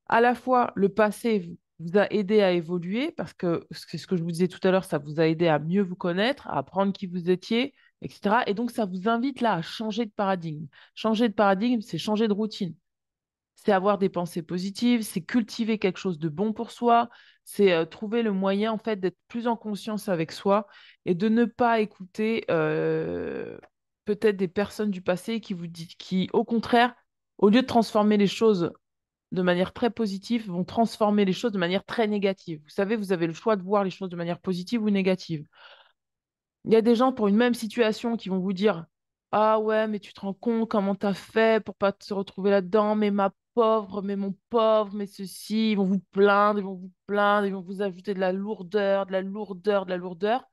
à la fois, le passé vous a aidé à évoluer, parce que c'est ce que je vous disais tout à l'heure, ça vous a aidé à mieux vous connaître, à apprendre qui vous étiez, etc. Et donc, ça vous invite là à changer de paradigme. Changer de paradigme, c'est changer de routine. C'est avoir des pensées positives, c'est cultiver quelque chose de bon pour soi, c'est trouver le moyen en fait d'être plus en conscience avec soi et de ne pas écouter peut-être des personnes du passé qui vous disent, qui au contraire, au lieu de transformer les choses de manière très positive, vont transformer les choses de manière très négative. Vous savez, vous avez le choix de voir les choses de manière positive ou négative. Il y a des gens pour une même situation qui vont vous dire, ah ouais, mais tu te rends compte comment t'as fait pour pas te retrouver là-dedans, mais ma pauvre, mais mon pauvre, mais ceci, ils vont vous plaindre, ils vont vous plaindre, ils vont vous ajouter de la lourdeur, de la lourdeur, de la lourdeur.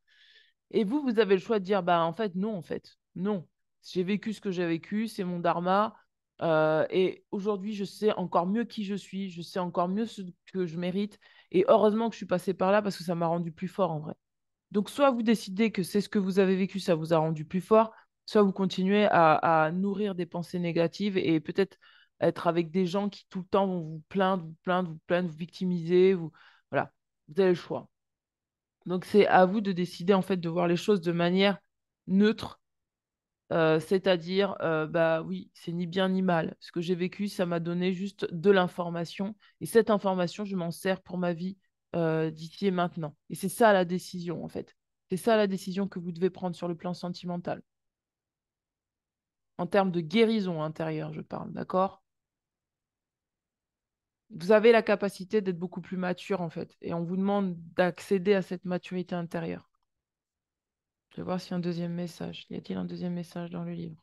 Et vous, vous avez le choix de dire, bah en fait, non, en fait, non. J'ai vécu ce que j'ai vécu, c'est mon dharma. Et aujourd'hui, je sais encore mieux qui je suis, je sais encore mieux ce que je mérite. Et heureusement que je suis passée par là parce que ça m'a rendu plus fort en vrai. Donc, soit vous décidez que c'est ce que vous avez vécu, ça vous a rendu plus fort, soit vous continuez à nourrir des pensées négatives et peut-être être avec des gens qui tout le temps vont vous plaindre, vous plaindre, vous plaindre, vous victimiser. Voilà, vous avez le choix. Donc, c'est à vous de décider en fait de voir les choses de manière neutre, c'est-à-dire, bah oui, c'est ni bien ni mal. Ce que j'ai vécu, ça m'a donné juste de l'information et cette information, je m'en sers pour ma vie d'ici et maintenant. Et c'est ça la décision en fait. C'est ça la décision que vous devez prendre sur le plan sentimental. En termes de guérison intérieure, je parle, d'accord? Vous avez la capacité d'être beaucoup plus mature en fait et on vous demande d'accéder à cette maturité intérieure. Je vais voir s'il y a un deuxième message. Y a-t-il un deuxième message dans le livre?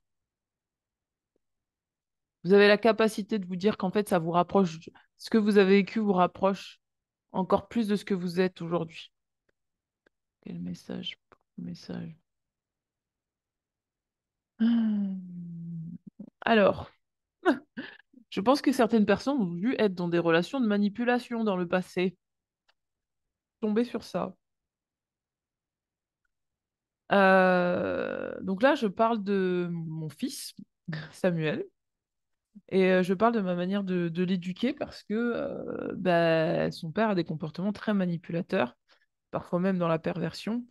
Vous avez la capacité de vous dire qu'en fait, ça vous rapproche, ce que vous avez vécu vous rapproche encore plus de ce que vous êtes aujourd'hui. Quel message? Message. Alors, je pense que certaines personnes ont dû être dans des relations de manipulation dans le passé. Tomber sur ça. Donc là, je parle de mon fils, Samuel, et je parle de ma manière de l'éduquer parce que bah, son père a des comportements très manipulateurs, parfois même dans la perversion.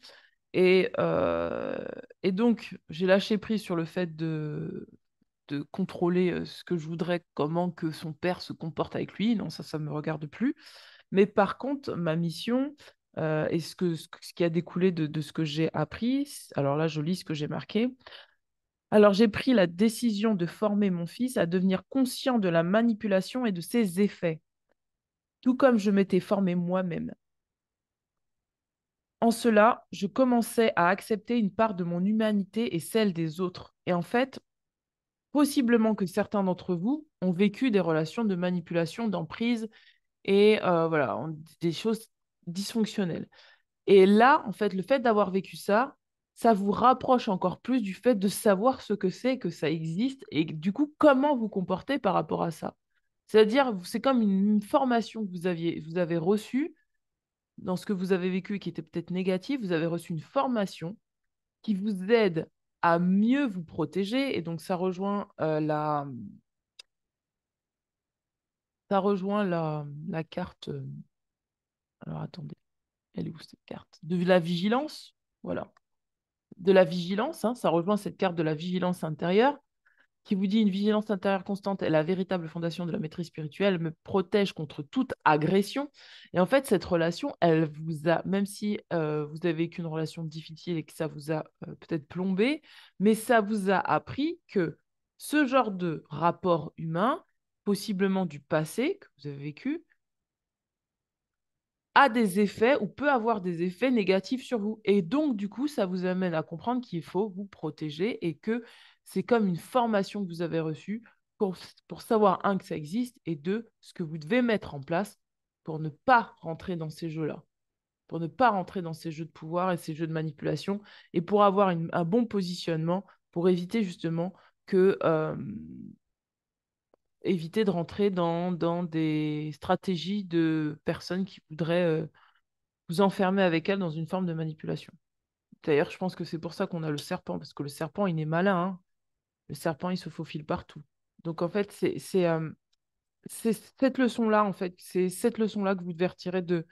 Et, euh, et donc, j'ai lâché prise sur le fait de contrôler ce que je voudrais, comment que son père se comporte avec lui. Non, ça ne me regarde plus. Mais par contre, ma mission et ce qui a découlé de ce que j'ai appris, alors là, je lis ce que j'ai marqué. Alors, j'ai pris la décision de former mon fils à devenir conscient de la manipulation et de ses effets, tout comme je m'étais formée moi-même. En cela, je commençais à accepter une part de mon humanité et celle des autres. Et en fait, possiblement que certains d'entre vous ont vécu des relations de manipulation, d'emprise et voilà, des choses dysfonctionnelles. Et là, en fait, le fait d'avoir vécu ça, ça vous rapproche encore plus du fait de savoir ce que c'est, que ça existe et du coup, comment vous comporter par rapport à ça. C'est-à-dire, c'est comme une formation que vous avez reçue dans ce que vous avez vécu et qui était peut-être négatif, vous avez reçu une formation qui vous aide à mieux vous protéger. Et donc, ça rejoint la carte. Alors, attendez, elle est où cette carte? De la vigilance. Voilà. De la vigilance, hein, ça rejoint cette carte de la vigilance intérieure qui vous dit une vigilance intérieure constante est la véritable fondation de la maîtrise spirituelle, elle me protège contre toute agression. Et en fait, cette relation, elle vous a, même si vous avez vécu une relation difficile et que ça vous a peut-être plombé, mais ça vous a appris que ce genre de rapport humain, possiblement du passé que vous avez vécu, a des effets ou peut avoir des effets négatifs sur vous. Et donc, du coup, ça vous amène à comprendre qu'il faut vous protéger et que c'est comme une formation que vous avez reçue pour savoir, un, que ça existe et deux, ce que vous devez mettre en place pour ne pas rentrer dans ces jeux-là, pour ne pas rentrer dans ces jeux de pouvoir et ces jeux de manipulation et pour avoir un bon positionnement pour éviter justement que éviter de rentrer dans des stratégies de personnes qui voudraient vous enfermer avec elles dans une forme de manipulation. D'ailleurs, je pense que c'est pour ça qu'on a le serpent, parce que le serpent, il est malin, hein. Le serpent, il se faufile partout. Donc, en fait, c'est cette leçon-là, en fait, c'est cette leçon-là que vous devez retirer de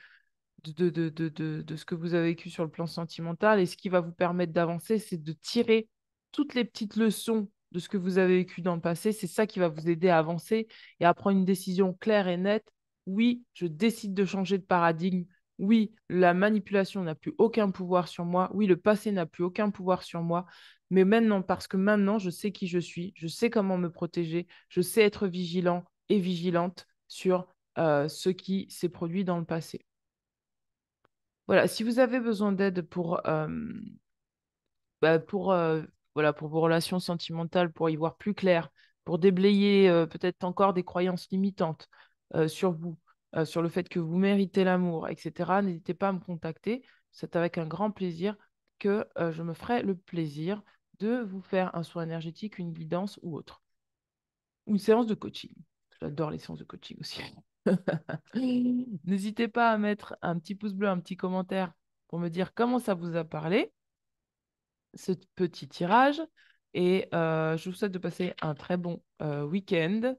ce que vous avez vécu sur le plan sentimental. Et ce qui va vous permettre d'avancer, c'est de tirer toutes les petites leçons de ce que vous avez vécu dans le passé. C'est ça qui va vous aider à avancer et à prendre une décision claire et nette. Oui, je décide de changer de paradigme. Oui, la manipulation n'a plus aucun pouvoir sur moi. Oui, le passé n'a plus aucun pouvoir sur moi. Mais maintenant, parce que maintenant, je sais qui je suis, je sais comment me protéger, je sais être vigilant et vigilante sur ce qui s'est produit dans le passé. Voilà, si vous avez besoin d'aide pour, voilà, pour vos relations sentimentales, pour y voir plus clair, pour déblayer peut-être encore des croyances limitantes sur vous, sur le fait que vous méritez l'amour, etc., n'hésitez pas à me contacter. C'est avec un grand plaisir que je me ferai le plaisir de vous faire un soin énergétique, une guidance ou autre. Ou une séance de coaching. J'adore les séances de coaching aussi. N'hésitez pas à mettre un petit pouce bleu, un petit commentaire pour me dire comment ça vous a parlé, ce petit tirage. Et je vous souhaite de passer un très bon week-end.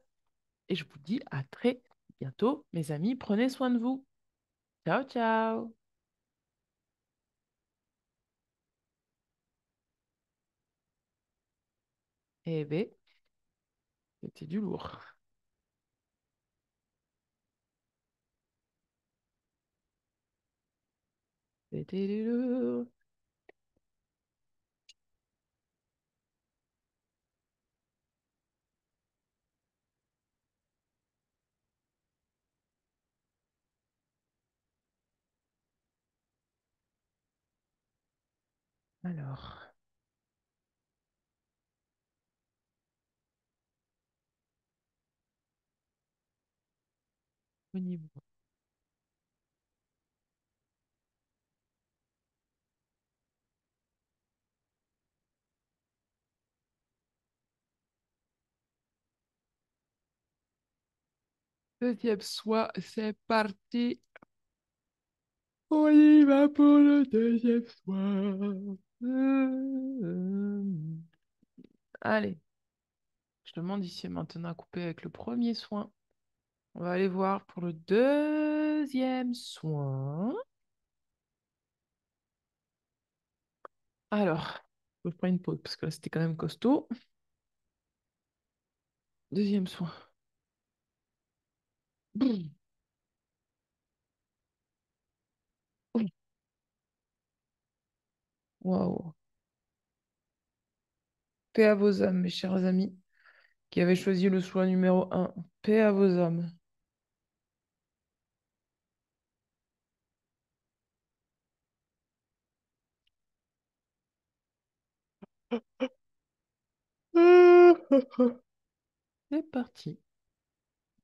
Et je vous dis à très bientôt, mes amis. Prenez soin de vous. Ciao, ciao. Eh bien, c'était du lourd. C'était du lourd. Alors, au niveau. Deuxième soin, c'est parti. On y va pour le deuxième soin. Allez, je demande ici maintenant à couper avec le premier soin. On va aller voir pour le deuxième soin. Alors, faut que je prenne une pause parce que là, c'était quand même costaud. Deuxième soin. Boum. Ouf. Waouh. Paix à vos âmes, mes chers amis, qui avez choisi le soin numéro un. Paix à vos âmes. C'est parti.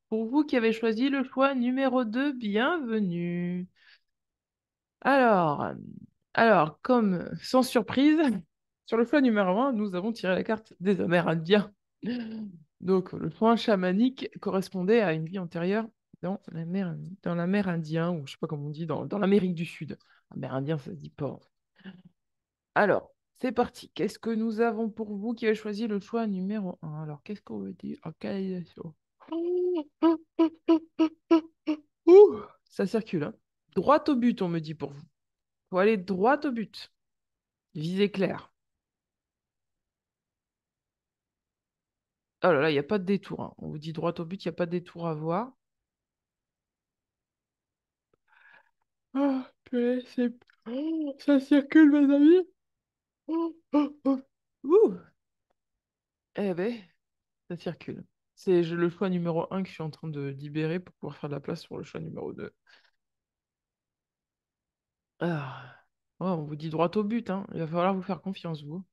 Pour vous qui avez choisi le choix numéro 2, bienvenue. Alors, comme sans surprise, sur le choix numéro 1, nous avons tiré la carte des Amérindiens. Donc, le point chamanique correspondait à une vie antérieure dans la mer Indien, ou je sais pas comment on dit, dans l'Amérique du Sud. Amérindien, ça se dit pas. Alors, c'est parti. Qu'est-ce que nous avons pour vous qui avez choisi le choix numéro un? Alors, qu'est-ce qu'on veut dire? Localisation. Ouh, ça circule, hein. Droit au but, on me dit pour vous. Faut aller droit au but. Visée claire. Oh là là, il n'y a pas de détour, hein. On vous dit droit au but, il n'y a pas de détour à voir. Ah, purée, ça circule, mes amis. Oh, oh, oh. Ouh. Eh ben, ça circule. C'est le choix numéro un que je suis en train de libérer pour pouvoir faire de la place pour le choix numéro 2. Ah. Ouais, on vous dit droit au but, hein. Il va falloir vous faire confiance, vous.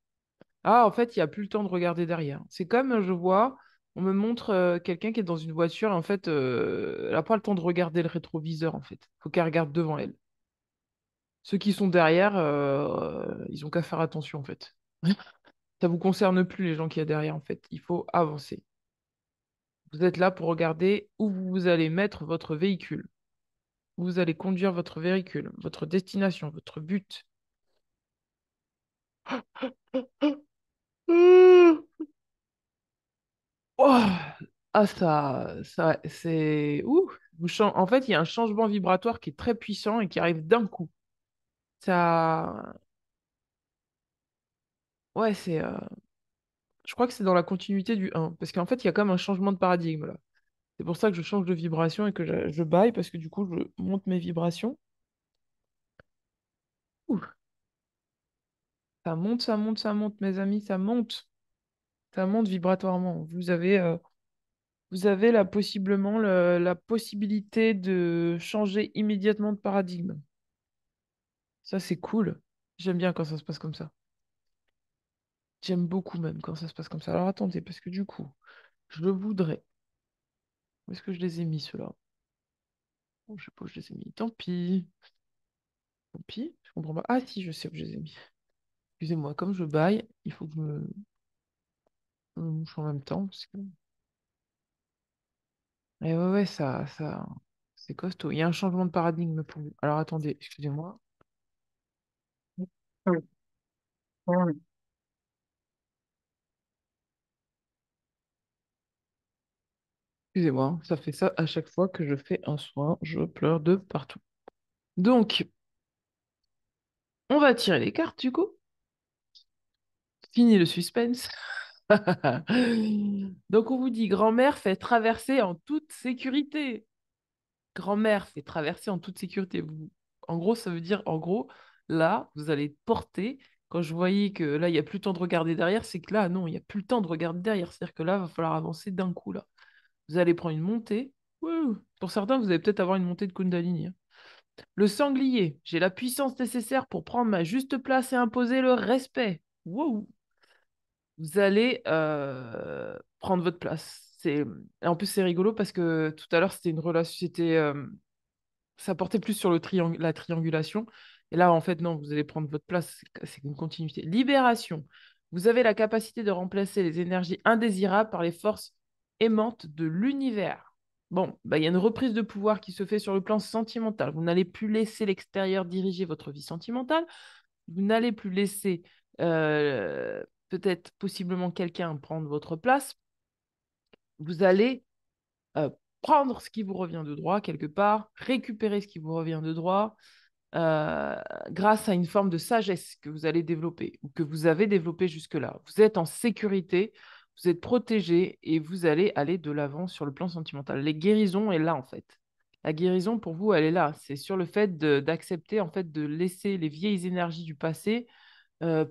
Ah, en fait, il n'y a plus le temps de regarder derrière. C'est comme je vois, on me montre quelqu'un qui est dans une voiture, et en fait, elle n'a pas le temps de regarder le rétroviseur, en fait. Faut qu'elle regarde devant elle. Ceux qui sont derrière, ils ont qu'à faire attention, en fait. Ça vous concerne plus, les gens qui y a derrière, en fait. Il faut avancer. Vous êtes là pour regarder où vous allez mettre votre véhicule, où vous allez conduire votre véhicule, votre destination, votre but. Oh, ah, ça, c'est... Ouh, en fait, il y a un changement vibratoire qui est très puissant et qui arrive d'un coup. Ça... Ouais, c'est... Je crois que c'est dans la continuité du un parce qu'en fait, il y a comme un changement de paradigme, là. C'est pour ça que je change de vibration et que je baille, parce que du coup, je monte mes vibrations. Ouh, ça monte, ça monte, ça monte, mes amis, ça monte. Ça monte vibratoirement. Vous avez là, possiblement la possibilité de changer immédiatement de paradigme. Ça, c'est cool. J'aime bien quand ça se passe comme ça. J'aime beaucoup même quand ça se passe comme ça. Alors attendez, parce que du coup, je voudrais. Où est-ce que je les ai mis, ceux-là? Oh, je sais pas où je les ai mis. Tant pis. Tant pis. Je comprends pas. Ah si, je sais où je les ai mis. Excusez-moi, comme je baille, il faut que je me mouche en même temps. Parce que... Et ouais, ouais, c'est costaud. Il y a un changement de paradigme pour vous. Alors attendez, excusez-moi. Excusez-moi, ça fait ça à chaque fois que je fais un soin. Je pleure de partout. Donc, on va tirer les cartes du coup. Fini le suspense. Donc, on vous dit, grand-mère fait traverser en toute sécurité. Grand-mère fait traverser en toute sécurité. En gros, ça veut dire, en gros, là, vous allez porter. Quand je voyais que là, il n'y a plus le temps de regarder derrière, c'est que là, non, il n'y a plus le temps de regarder derrière. C'est-à-dire que là, il va falloir avancer d'un coup, là. Vous allez prendre une montée. Wouh. Pour certains, vous allez peut-être avoir une montée de Kundalini, hein. Le sanglier, j'ai la puissance nécessaire pour prendre ma juste place et imposer le respect. Wow. Vous allez prendre votre place. Et en plus, c'est rigolo parce que tout à l'heure, c'était une relation, ça portait plus sur la triangulation. Et là, en fait, non, vous allez prendre votre place. C'est une continuité. Libération. Vous avez la capacité de remplacer les énergies indésirables par les forces aimantes de l'univers. Bon, bah, il y a une reprise de pouvoir qui se fait sur le plan sentimental. Vous n'allez plus laisser l'extérieur diriger votre vie sentimentale. Vous n'allez plus laisser euh, peut-être possiblement quelqu'un prendre votre place. Vous allez euh, prendre ce qui vous revient de droit quelque part, récupérer ce qui vous revient de droit euh, grâce à une forme de sagesse que vous allez développer ou que vous avez développée jusque-là. Vous êtes en sécurité, vous êtes protégé et vous allez aller de l'avant sur le plan sentimental. Les guérisons est là en fait. La guérison pour vous, elle est là. C'est sur le fait d'accepter en fait de laisser les vieilles énergies du passé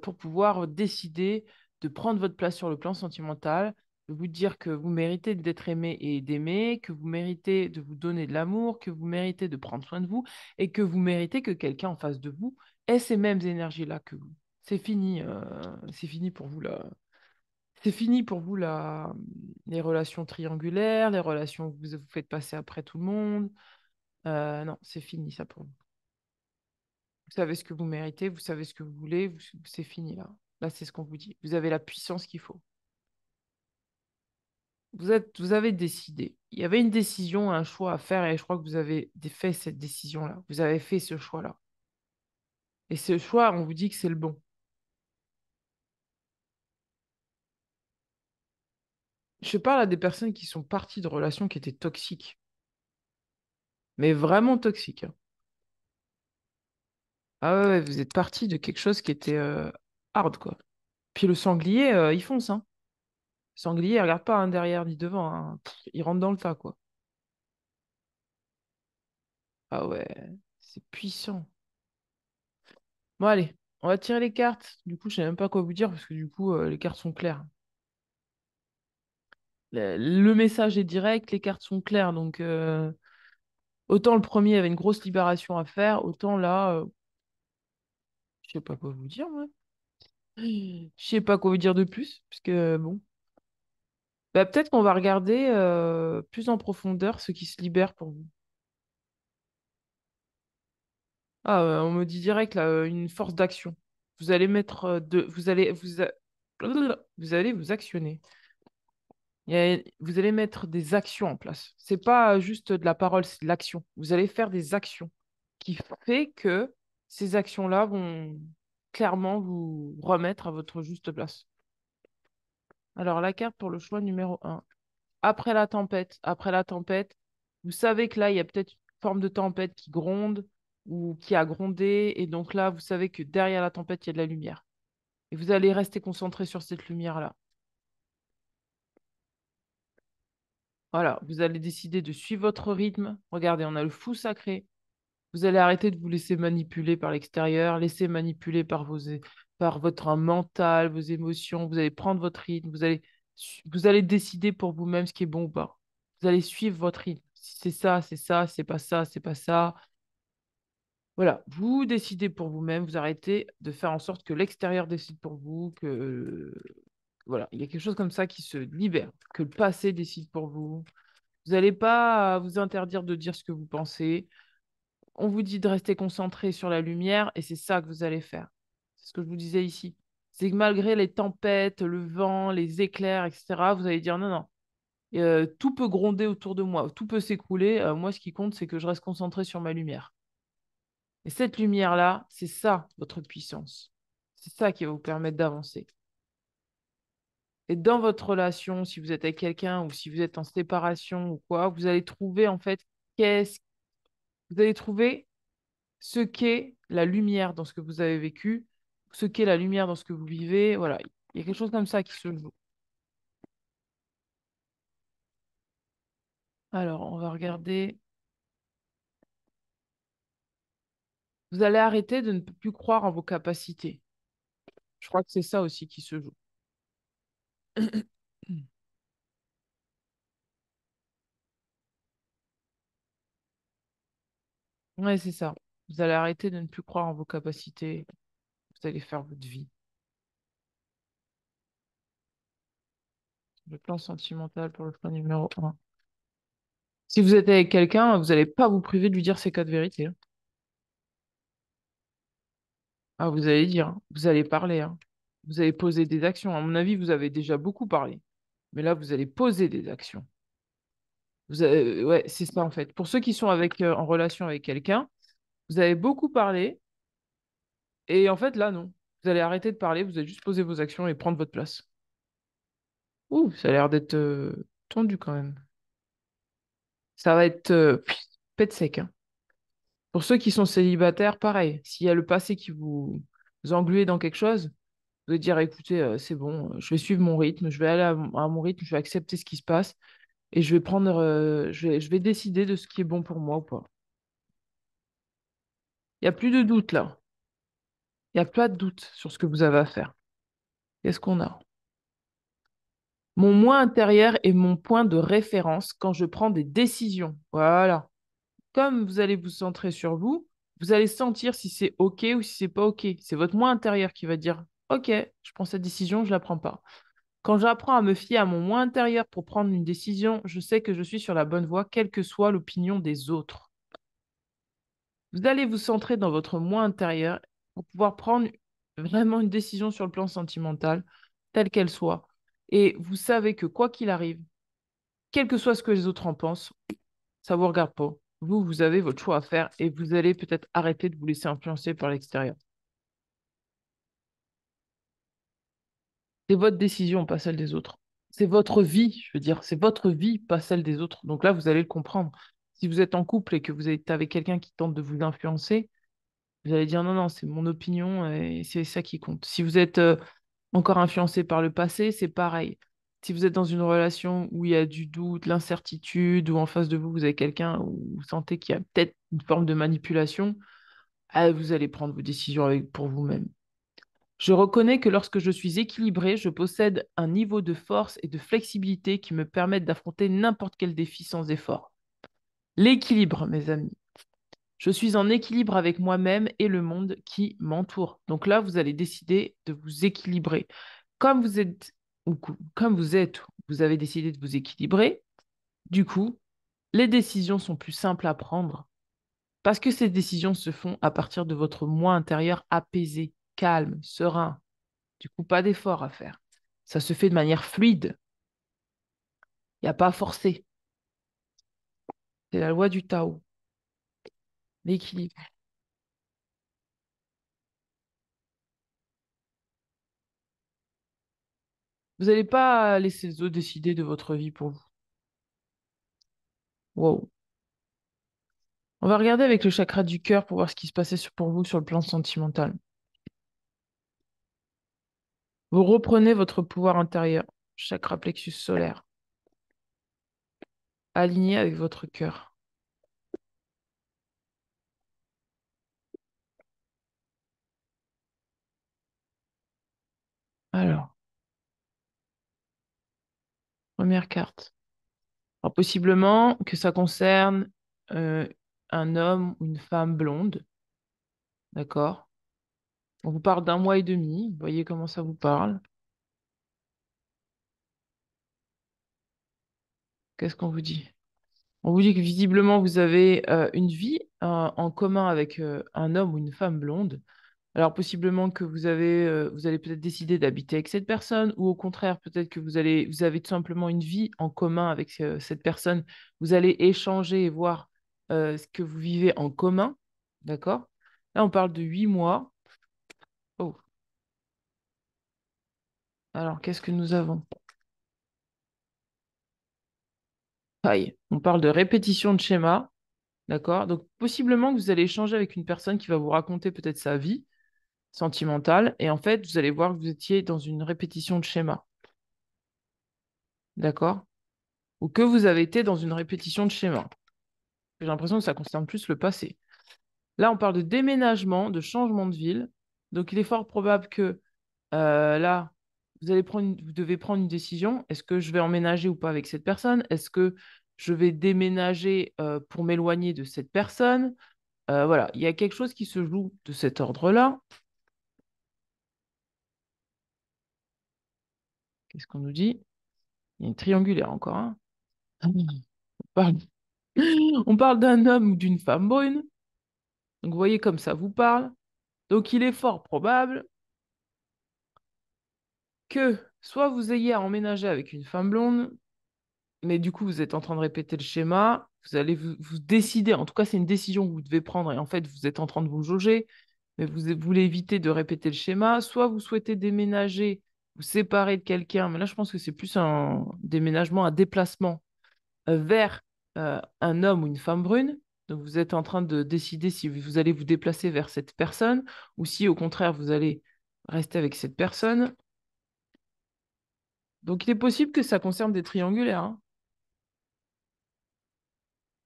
pour pouvoir décider de prendre votre place sur le plan sentimental, de vous dire que vous méritez d'être aimé et d'aimer, que vous méritez de vous donner de l'amour, que vous méritez de prendre soin de vous et que vous méritez que quelqu'un en face de vous ait ces mêmes énergies-là que vous. C'est fini pour vous là. C'est fini pour vous les relations triangulaires, les relations que vous faites passer après tout le monde. Non, c'est fini ça pour vous. Vous savez ce que vous méritez, vous savez ce que vous voulez, c'est fini là. Là, c'est ce qu'on vous dit. Vous avez la puissance qu'il faut. Vous avez décidé. Il y avait une décision, un choix à faire, et je crois que vous avez fait cette décision-là. Vous avez fait ce choix-là. Et ce choix, on vous dit que c'est le bon. Je parle à des personnes qui sont parties de relations qui étaient toxiques, mais vraiment toxiques, hein. Ah ouais, ouais, vous êtes partis de quelque chose qui était hard, quoi. Puis le sanglier, il fonce, hein. Le sanglier, il regarde pas hein, derrière ni devant, hein. Pff, il rentre dans le tas, quoi. Ah ouais, c'est puissant. Bon, allez, on va tirer les cartes. Du coup, je sais même pas quoi vous dire parce que du coup, les cartes sont claires. Le message est direct, les cartes sont claires. Donc, autant le premier avait une grosse libération à faire, autant là, je sais pas quoi vous dire, moi. Je sais pas quoi vous dire de plus, puisque bon. Bah, peut-être qu'on va regarder plus en profondeur ce qui se libère pour vous. Ah, on me dit direct là, une force d'action. Vous allez mettre vous allez vous actionner. Vous allez mettre des actions en place. C'est pas juste de la parole, c'est de l'action. Vous allez faire des actions qui fait que ces actions-là vont clairement vous remettre à votre juste place. Alors, la carte pour le choix numéro un. Après la tempête, vous savez que là, il y a peut-être une forme de tempête qui gronde ou qui a grondé. Et donc là, vous savez que derrière la tempête, il y a de la lumière. Et vous allez rester concentré sur cette lumière-là. Voilà, vous allez décider de suivre votre rythme. Regardez, on a le fou sacré. Vous allez arrêter de vous laisser manipuler par l'extérieur, laisser manipuler par votre mental, vos émotions. Vous allez prendre votre rythme. Vous allez décider pour vous-même ce qui est bon ou pas. Vous allez suivre votre rythme. Si c'est ça, c'est ça, c'est pas ça, c'est pas ça. Voilà, vous décidez pour vous-même. Vous arrêtez de faire en sorte que l'extérieur décide pour vous, que voilà, il y a quelque chose comme ça qui se libère, que le passé décide pour vous. Vous n'allez pas vous interdire de dire ce que vous pensez. On vous dit de rester concentré sur la lumière et c'est ça que vous allez faire. C'est ce que je vous disais ici. C'est que malgré les tempêtes, le vent, les éclairs, etc., vous allez dire non, non. Tout peut gronder autour de moi, tout peut s'écrouler. Moi, ce qui compte, c'est que je reste concentré sur ma lumière. Et cette lumière-là, c'est ça, votre puissance. C'est ça qui va vous permettre d'avancer. Et dans votre relation, si vous êtes avec quelqu'un ou si vous êtes en séparation ou quoi, vous allez trouver en fait qu'est-ce vous allez trouver ce qu'est la lumière dans ce que vous avez vécu, ce qu'est la lumière dans ce que vous vivez. Voilà, il y a quelque chose comme ça qui se joue. Alors, on va regarder. Vous allez arrêter de ne plus croire en vos capacités. Je crois que c'est ça aussi qui se joue. Ouais, c'est ça. Vous allez arrêter de ne plus croire en vos capacités. Vous allez faire votre vie. Le plan sentimental pour le plan numéro un. Si vous êtes avec quelqu'un, vous n'allez pas vous priver de lui dire ses quatre vérités, hein. Ah, vous allez dire, hein. Vous allez parler, hein. Vous allez poser des actions. À mon avis, vous avez déjà beaucoup parlé. Mais là, vous allez poser des actions. Ouais, c'est ça en fait. Pour ceux qui sont en relation avec quelqu'un, vous avez beaucoup parlé et en fait, là, non. Vous allez arrêter de parler, vous allez juste poser vos actions et prendre votre place. Ouh, ça a l'air d'être tendu quand même. Ça va être pète sec, hein. Pour ceux qui sont célibataires, pareil. S'il y a le passé qui vous engluez dans quelque chose, vous allez dire, écoutez, c'est bon, je vais suivre mon rythme, je vais aller à mon rythme, je vais accepter ce qui se passe et je vais décider de ce qui est bon pour moi ou pas. Il n'y a plus de doute là. Il n'y a pas de doute sur ce que vous avez à faire. Qu'est-ce qu'on a? Mon moi intérieur est mon point de référence quand je prends des décisions. Voilà. Comme vous allez vous centrer sur vous, vous allez sentir si c'est OK ou si c'est pas OK. C'est votre moi intérieur qui va dire OK, je prends cette décision, je la prends pas. Quand j'apprends à me fier à mon moi intérieur pour prendre une décision, je sais que je suis sur la bonne voie, quelle que soit l'opinion des autres. Vous allez vous centrer dans votre moi intérieur pour pouvoir prendre vraiment une décision sur le plan sentimental, telle qu'elle soit. Et vous savez que quoi qu'il arrive, quel que soit ce que les autres en pensent, ça ne vous regarde pas. Vous, vous avez votre choix à faire et vous allez peut-être arrêter de vous laisser influencer par l'extérieur. C'est votre décision, pas celle des autres. C'est votre vie, je veux dire, c'est votre vie, pas celle des autres. Donc là, vous allez le comprendre. Si vous êtes en couple et que vous êtes avec quelqu'un qui tente de vous influencer, vous allez dire non, non, c'est mon opinion et c'est ça qui compte. Si vous êtes encore influencé par le passé, c'est pareil. Si vous êtes dans une relation où il y a du doute, l'incertitude, ou en face de vous, vous avez quelqu'un où vous sentez qu'il y a peut-être une forme de manipulation, vous allez prendre vos décisions pour vous-même. Je reconnais que lorsque je suis équilibré, je possède un niveau de force et de flexibilité qui me permettent d'affronter n'importe quel défi sans effort. L'équilibre, mes amis. Je suis en équilibre avec moi-même et le monde qui m'entoure. Donc là, vous allez décider de vous équilibrer. Comme vous êtes, comme vous êtes, vous avez décidé de vous équilibrer, du coup, les décisions sont plus simples à prendre parce que ces décisions se font à partir de votre moi intérieur apaisé, calme, serein. Du coup, pas d'effort à faire. Ça se fait de manière fluide. Il n'y a pas à forcer. C'est la loi du Tao, l'équilibre. Vous n'allez pas laisser les autres décider de votre vie pour vous. Wow. On va regarder avec le chakra du cœur pour voir ce qui se passait pour vous sur le plan sentimental. Vous reprenez votre pouvoir intérieur, chakra plexus solaire, aligné avec votre cœur. Alors, première carte. Alors, possiblement que ça concerne euh, un homme ou une femme blonde, d'accord? On vous parle d'un mois et demi, vous voyez comment ça vous parle. Qu'est-ce qu'on vous dit? On vous dit que visiblement, vous avez une vie en commun avec un homme ou une femme blonde. Alors, possiblement que vous allez peut-être décider d'habiter avec cette personne, ou au contraire, peut-être que vous avez tout simplement une vie en commun avec cette personne. Vous allez échanger et voir ce que vous vivez en commun. D'accord? Là, on parle de 8 mois. Oh, alors, qu'est-ce que nous avons? Pareil, on parle de répétition de schéma. D'accord? Donc, possiblement que vous allez échanger avec une personne qui va vous raconter peut-être sa vie sentimentale. Et en fait, vous allez voir que vous étiez dans une répétition de schéma. D'accord? Ou que vous avez été dans une répétition de schéma. J'ai l'impression que ça concerne plus le passé. Là, on parle de déménagement, de changement de ville. Donc, il est fort probable que là, vous devez prendre une décision. Est-ce que je vais emménager ou pas avec cette personne? Est-ce que je vais déménager pour m'éloigner de cette personne? Voilà, il y a quelque chose qui se joue de cet ordre-là. Qu'est-ce qu'on nous dit? Il y a une triangulaire encore, hein. On parle, on parle d'un homme ou d'une femme brune. Donc, vous voyez comme ça vous parle. Donc, il est fort probable que soit vous ayez à emménager avec une femme blonde, mais du coup, vous êtes en train de répéter le schéma, vous allez vous décider, en tout cas, c'est une décision que vous devez prendre, et en fait, vous êtes en train de vous jauger, mais vous voulez éviter de répéter le schéma, soit vous souhaitez déménager, vous séparer de quelqu'un, mais là, je pense que c'est plus un déménagement, un déplacement vers un homme ou une femme brune. Donc, vous êtes en train de décider si vous allez vous déplacer vers cette personne, ou si, au contraire, vous allez rester avec cette personne. Donc, il est possible que ça concerne des triangulaires, hein.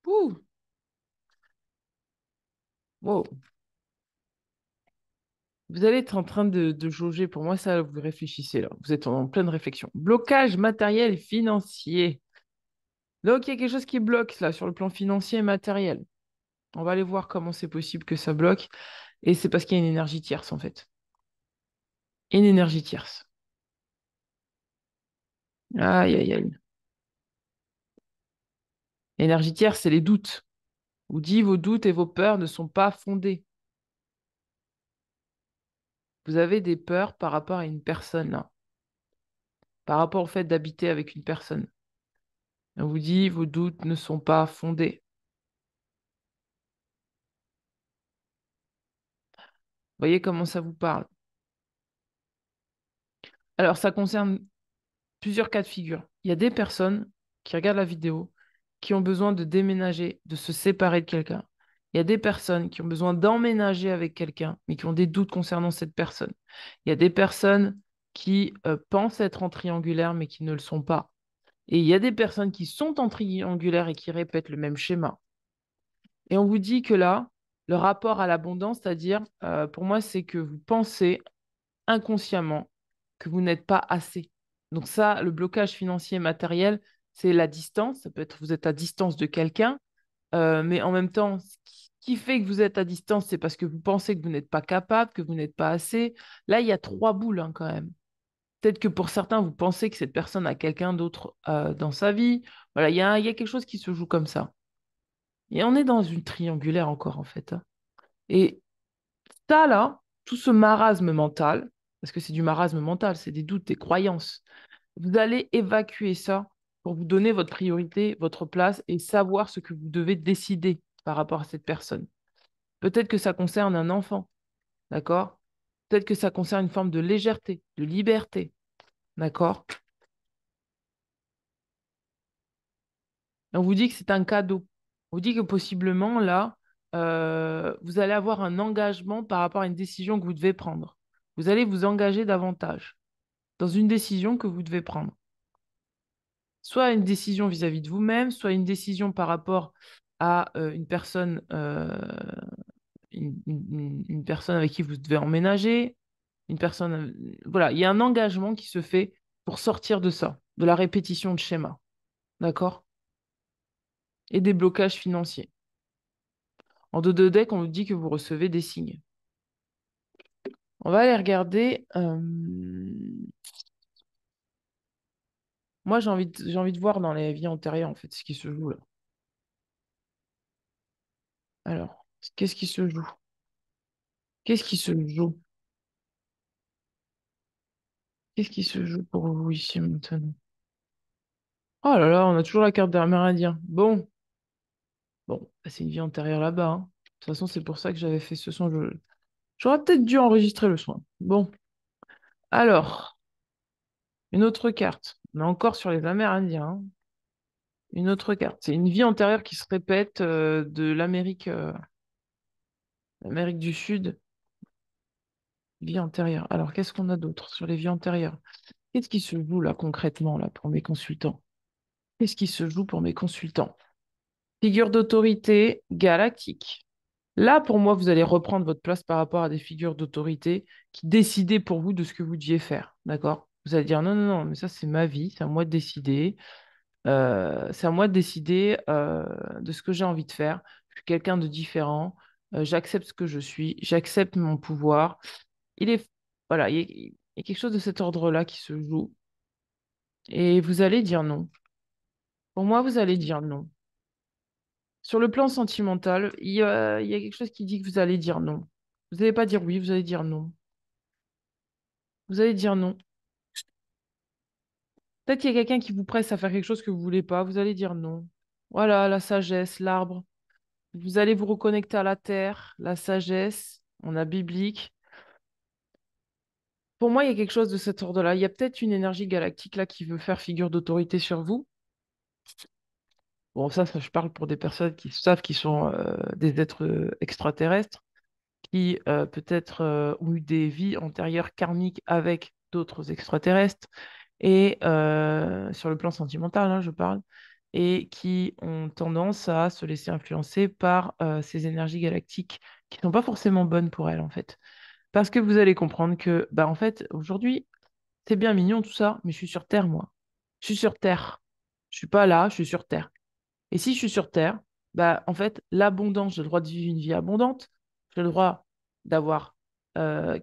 Ouh, wow. Vous allez être en train de jauger. Pour moi, ça, vous réfléchissez là. Vous êtes en pleine réflexion. Blocage matériel et financier. Donc, il y a quelque chose qui bloque là sur le plan financier et matériel. On va aller voir comment c'est possible que ça bloque. Et c'est parce qu'il y a une énergie tierce, en fait. Une énergie tierce. Aïe, aïe, aïe. L'énergie tierce, c'est les doutes. Ou dit vos doutes et vos peurs ne sont pas fondés. Vous avez des peurs par rapport à une personne là. Par rapport au fait d'habiter avec une personne. On vous dit vos doutes ne sont pas fondés. Voyez comment ça vous parle. Alors, ça concerne plusieurs cas de figure. Il y a des personnes qui regardent la vidéo qui ont besoin de déménager, de se séparer de quelqu'un. Il y a des personnes qui ont besoin d'emménager avec quelqu'un, mais qui ont des doutes concernant cette personne. Il y a des personnes qui pensent être en triangulaire, mais qui ne le sont pas. Et il y a des personnes qui sont en triangulaire et qui répètent le même schéma. Et on vous dit que là, le rapport à l'abondance, c'est-à-dire, pour moi, c'est que vous pensez inconsciemment que vous n'êtes pas assez. Donc ça, le blocage financier et matériel, c'est la distance. Ça peut être vous êtes à distance de quelqu'un, mais en même temps, ce qui fait que vous êtes à distance, c'est parce que vous pensez que vous n'êtes pas capable, que vous n'êtes pas assez. Là, il y a trois boules hein, quand même. Peut-être que pour certains, vous pensez que cette personne a quelqu'un d'autre dans sa vie. Voilà, il y a quelque chose qui se joue comme ça. Et on est dans une triangulaire encore, en fait, hein. Et ça, là, tout ce marasme mental, parce que c'est du marasme mental, c'est des doutes, des croyances, vous allez évacuer ça pour vous donner votre priorité, votre place et savoir ce que vous devez décider par rapport à cette personne. Peut-être que ça concerne un enfant, d'accord? Peut-être que ça concerne une forme de légèreté, de liberté, d'accord? On vous dit que c'est un cadeau. On vous dit que possiblement, là, vous allez avoir un engagement par rapport à une décision que vous devez prendre. Vous allez vous engager davantage dans une décision que vous devez prendre. Soit une décision vis-à-vis de vous-même, soit une décision par rapport à une personne, une personne avec qui vous devez emménager, une personne. Voilà, il y a un engagement qui se fait pour sortir de ça, de la répétition de schémas. D'accord? Et des blocages financiers. En dos de deck, on vous dit que vous recevez des signes. On va aller regarder. Moi, j'ai envie de voir dans les vies antérieures, en fait, ce qui se joue là. Alors, qu'est-ce qui se joue? Qu'est-ce qui se joue? Qu'est-ce qui se joue pour vous ici maintenant? Oh là là, on a toujours la carte des Amérindiens. Bon, bah, c'est une vie antérieure là-bas, hein. De toute façon, c'est pour ça que j'avais fait ce son. J'aurais peut-être dû enregistrer le soin. Bon, alors, une autre carte. On est encore sur les Amérindiens, hein. Une autre carte. C'est une vie antérieure qui se répète de l'Amérique du Sud. Vie antérieure. Alors, qu'est-ce qu'on a d'autre sur les vies antérieures? Qu'est-ce qui se joue là concrètement là pour mes consultants? Qu'est-ce qui se joue pour mes consultants? Figure d'autorité galactique. Là, pour moi, vous allez reprendre votre place par rapport à des figures d'autorité qui décidaient pour vous de ce que vous deviez faire. D'accord? Vous allez dire non, non, non, mais ça, c'est ma vie, c'est à moi de décider. C'est à moi de décider de ce que j'ai envie de faire. Je suis quelqu'un de différent. J'accepte ce que je suis. J'accepte mon pouvoir. Il est, voilà, il y a quelque chose de cet ordre-là qui se joue. Et vous allez dire non. Pour moi, vous allez dire non. Sur le plan sentimental, il y a quelque chose qui dit que vous allez dire non. Vous n'allez pas dire oui, vous allez dire non. Vous allez dire non. Peut-être qu'il y a quelqu'un qui vous presse à faire quelque chose que vous ne voulez pas, vous allez dire non. Voilà, la sagesse, l'arbre. Vous allez vous reconnecter à la terre, la sagesse, on a biblique. Pour moi, il y a quelque chose de cet ordre-là. Il y a peut-être une énergie galactique là qui veut faire figure d'autorité sur vous. Bon, ça, je parle pour des personnes qui savent qu'ils sont des êtres extraterrestres, qui peut-être ont eu des vies antérieures karmiques avec d'autres extraterrestres, et sur le plan sentimental, hein, je parle, et qui ont tendance à se laisser influencer par ces énergies galactiques qui ne sont pas forcément bonnes pour elles, en fait. Parce que vous allez comprendre que, bah, en fait, aujourd'hui, c'est bien mignon tout ça, mais je suis sur Terre, moi. Je suis sur Terre. Je suis pas là, je suis sur Terre. Et si je suis sur Terre, bah, en fait, l'abondance, j'ai le droit de vivre une vie abondante. J'ai le droit d'avoir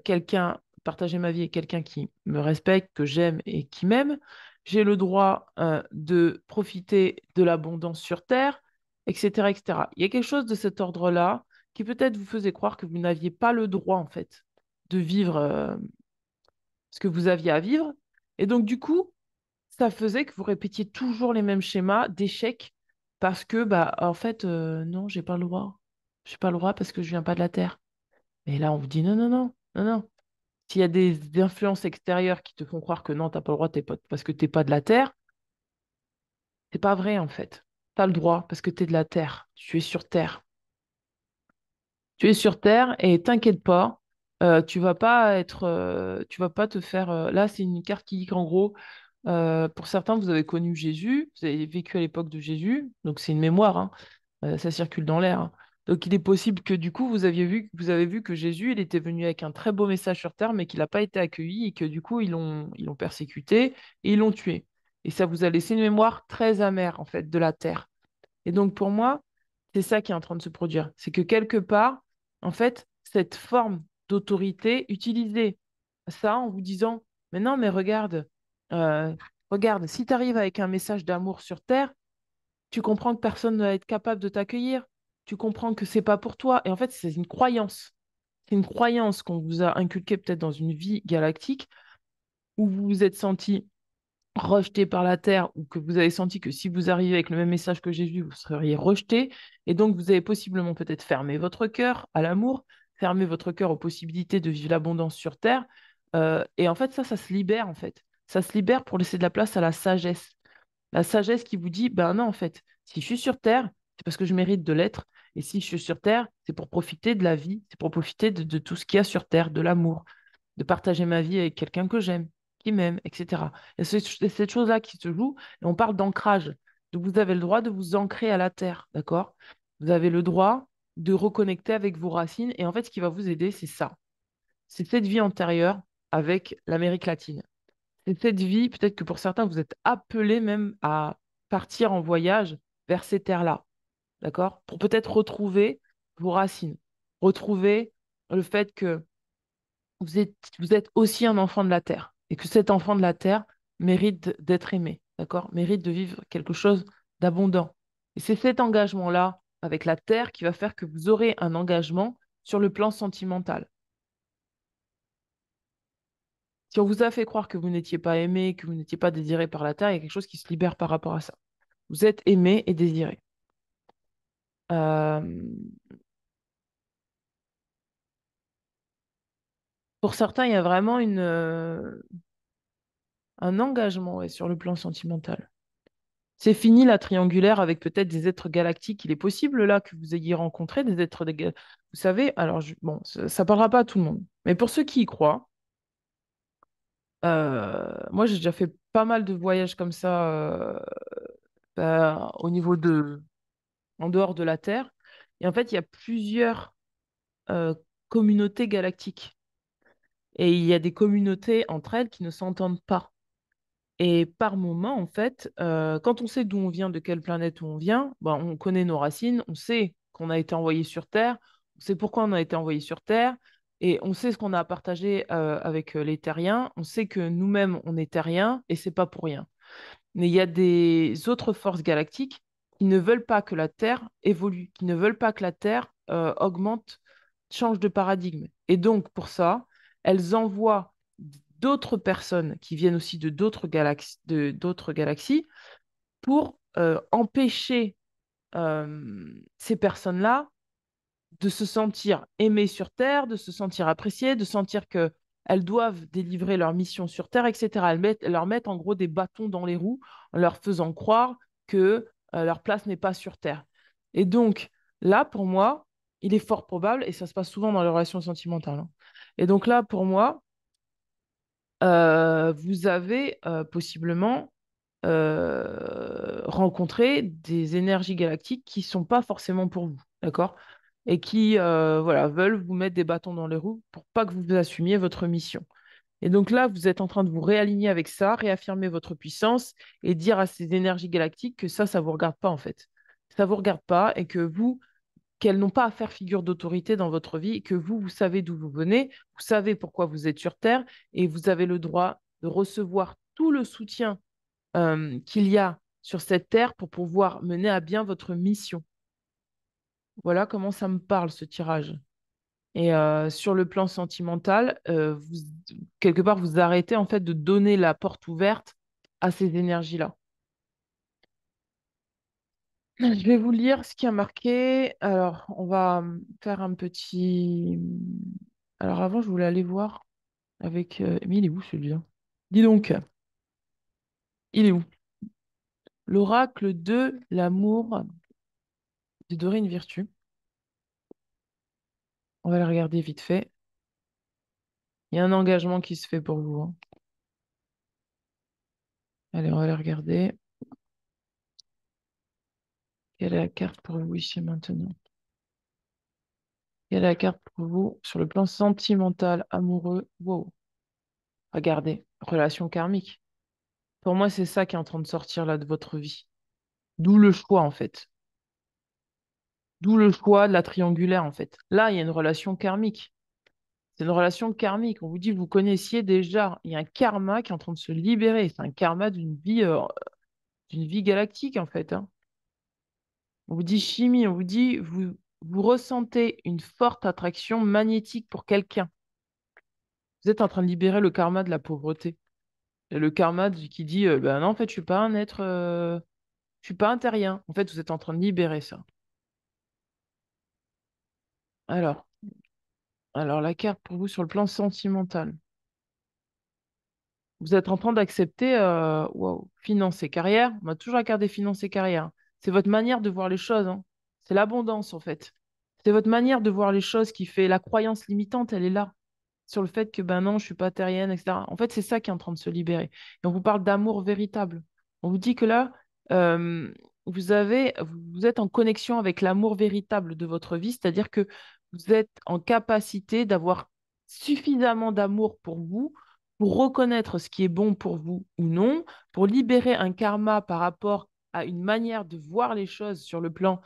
quelqu'un, partager ma vie avec quelqu'un qui me respecte, que j'aime et qui m'aime. J'ai le droit de profiter de l'abondance sur Terre, etc., etc. Il y a quelque chose de cet ordre-là qui peut-être vous faisait croire que vous n'aviez pas le droit, en fait, de vivre ce que vous aviez à vivre. Et donc, du coup, ça faisait que vous répétiez toujours les mêmes schémas d'échecs parce que, bah, en fait, non, j'ai pas le droit. J'ai pas le droit parce que je viens pas de la Terre. Et là, on vous dit non, non, non, non, non. S'il y a des influences extérieures qui te font croire que non, t'as pas le droit parce que t'es pas de la Terre, c'est pas vrai en fait. T'as le droit parce que t'es de la Terre. Tu es sur Terre. Tu es sur Terre et t'inquiète pas, tu vas pas te faire. Là, c'est une carte qui dit qu'en gros, pour certains, vous avez connu Jésus, vous avez vécu à l'époque de Jésus, donc c'est une mémoire, hein, ça circule dans l'air, hein. Donc il est possible que du coup, vous avez vu que Jésus, il était venu avec un très beau message sur terre, mais qu'il n'a pas été accueilli et que du coup, ils l'ont persécuté et ils l'ont tué. Et ça vous a laissé une mémoire très amère, en fait, de la terre. Et donc pour moi, c'est ça qui est en train de se produire. C'est que quelque part, en fait, cette forme d'autorité, utilisez ça en vous disant, mais non, mais regarde, euh, regarde, si tu arrives avec un message d'amour sur Terre, tu comprends que personne ne va être capable de t'accueillir. Tu comprends que c'est pas pour toi. Et en fait, c'est une croyance. C'est une croyance qu'on vous a inculquée peut-être dans une vie galactique où vous vous êtes senti rejeté par la Terre ou que vous avez senti que si vous arrivez avec le même message que Jésus, vous seriez rejeté. Et donc, vous avez possiblement peut-être fermé votre cœur à l'amour, fermé votre cœur aux possibilités de vivre l'abondance sur Terre. Et en fait, ça se libère, en fait. Ça se libère pour laisser de la place à la sagesse. La sagesse qui vous dit, ben non, en fait, si je suis sur Terre, c'est parce que je mérite de l'être. Et si je suis sur Terre, c'est pour profiter de la vie, c'est pour profiter de tout ce qu'il y a sur Terre, de l'amour, de partager ma vie avec quelqu'un que j'aime, qui m'aime, etc. Et c'est cette chose-là qui se joue, et on parle d'ancrage. Donc vous avez le droit de vous ancrer à la terre, d'accord? Vous avez le droit de reconnecter avec vos racines, et en fait, ce qui va vous aider, c'est ça. C'est cette vie antérieure avec l'Amérique latine. C'est cette vie, peut-être que pour certains, vous êtes appelés même à partir en voyage vers ces terres-là, d'accord? Pour peut-être retrouver vos racines, retrouver le fait que vous êtes aussi un enfant de la terre et que cet enfant de la terre mérite d'être aimé, d'accord? Mérite de vivre quelque chose d'abondant. Et c'est cet engagement-là avec la terre qui va faire que vous aurez un engagement sur le plan sentimental. Si on vous a fait croire que vous n'étiez pas aimé, que vous n'étiez pas désiré par la terre, il y a quelque chose qui se libère par rapport à ça. Vous êtes aimé et désiré. Euh, pour certains, il y a vraiment un engagement ouais, sur le plan sentimental. C'est fini la triangulaire avec peut-être des êtres galactiques. Il est possible là que vous ayez rencontré des êtres Vous savez, alors bon, ça parlera pas à tout le monde. Mais pour ceux qui y croient, moi j'ai déjà fait pas mal de voyages comme ça au niveau en dehors de la Terre. Et en fait, il y a plusieurs euh, communautés galactiques. Et il y a des communautés entre elles qui ne s'entendent pas. Et par moment, en fait, quand on sait d'où on vient, de quelle planète où on vient, ben, on connaît nos racines, on sait qu'on a été envoyé sur Terre, on sait pourquoi on a été envoyé sur Terre, et on sait ce qu'on a à partager avec les Terriens, on sait que nous-mêmes, on est Terriens, et c'est pas pour rien. Mais il y a des autres forces galactiques qui ne veulent pas que la Terre évolue, qui ne veulent pas que la Terre augmente, change de paradigme. Et donc, pour ça, elles envoient d'autres personnes qui viennent aussi de d'autres galaxies pour empêcher ces personnes-là de se sentir aimées sur Terre, de se sentir appréciées, de sentir que elles doivent délivrer leur mission sur Terre, etc. Elles leur mettent en gros des bâtons dans les roues en leur faisant croire que leur place n'est pas sur Terre. Et donc, là, pour moi, il est fort probable, et ça se passe souvent dans les relations sentimentales, hein. Et donc là, pour moi, vous avez possiblement rencontré des énergies galactiques qui ne sont pas forcément pour vous, d'accord? Et qui voilà, veulent vous mettre des bâtons dans les roues pour pas que vous assumiez votre mission. Et donc là, vous êtes en train de vous réaligner avec ça, réaffirmer votre puissance et dire à ces énergies galactiques que ça vous regarde pas en fait. Ça vous regarde pas et que vous, qu'elles n'ont pas à faire figure d'autorité dans votre vie, et que vous savez d'où vous venez, vous savez pourquoi vous êtes sur Terre et vous avez le droit de recevoir tout le soutien qu'il y a sur cette Terre pour pouvoir mener à bien votre mission. Voilà comment ça me parle, ce tirage. Et sur le plan sentimental, quelque part, vous arrêtez en fait de donner la porte ouverte à ces énergies-là. Je vais vous lire ce qui a marqué. Alors, on va faire un petit. Alors, avant, je voulais aller voir avec. Mais il est où celui-là? Dis donc, il est où? L'oracle de l'amour de Dorine Virtue. On va le regarder vite fait. Il y a un engagement qui se fait pour vous, hein. Allez, on va le regarder. Quelle est la carte pour vous ici maintenant? Quelle est la carte pour vous sur le plan sentimental, amoureux? Wow. Regardez, relation karmique. Pour moi, c'est ça qui est en train de sortir là de votre vie. D'où le choix, en fait. D'où le choix de la triangulaire, en fait. Là, il y a une relation karmique. C'est une relation karmique. On vous dit, vous connaissiez déjà. Il y a un karma qui est en train de se libérer. C'est un karma d'une vie galactique, en fait, hein. On vous dit chimie, on vous dit, vous ressentez une forte attraction magnétique pour quelqu'un. Vous êtes en train de libérer le karma de la pauvreté. Et le karma qui dit, bah non, en fait, je suis pas un être, je suis pas un terrien. En fait, vous êtes en train de libérer ça. Alors, alors la carte pour vous sur le plan sentimental. Vous êtes en train d'accepter, wow, finances et carrière. On a toujours la carte des finances et carrière. C'est votre manière de voir les choses, hein. C'est l'abondance, en fait. C'est votre manière de voir les choses qui fait la croyance limitante, elle est là. Sur le fait que ben non, je suis pas terrienne, etc. En fait, c'est ça qui est en train de se libérer. Et on vous parle d'amour véritable. On vous dit que là, euh, vous êtes en connexion avec l'amour véritable de votre vie, c'est-à-dire que vous êtes en capacité d'avoir suffisamment d'amour pour vous, pour reconnaître ce qui est bon pour vous ou non, pour libérer un karma par rapport à une manière de voir les choses sur le plan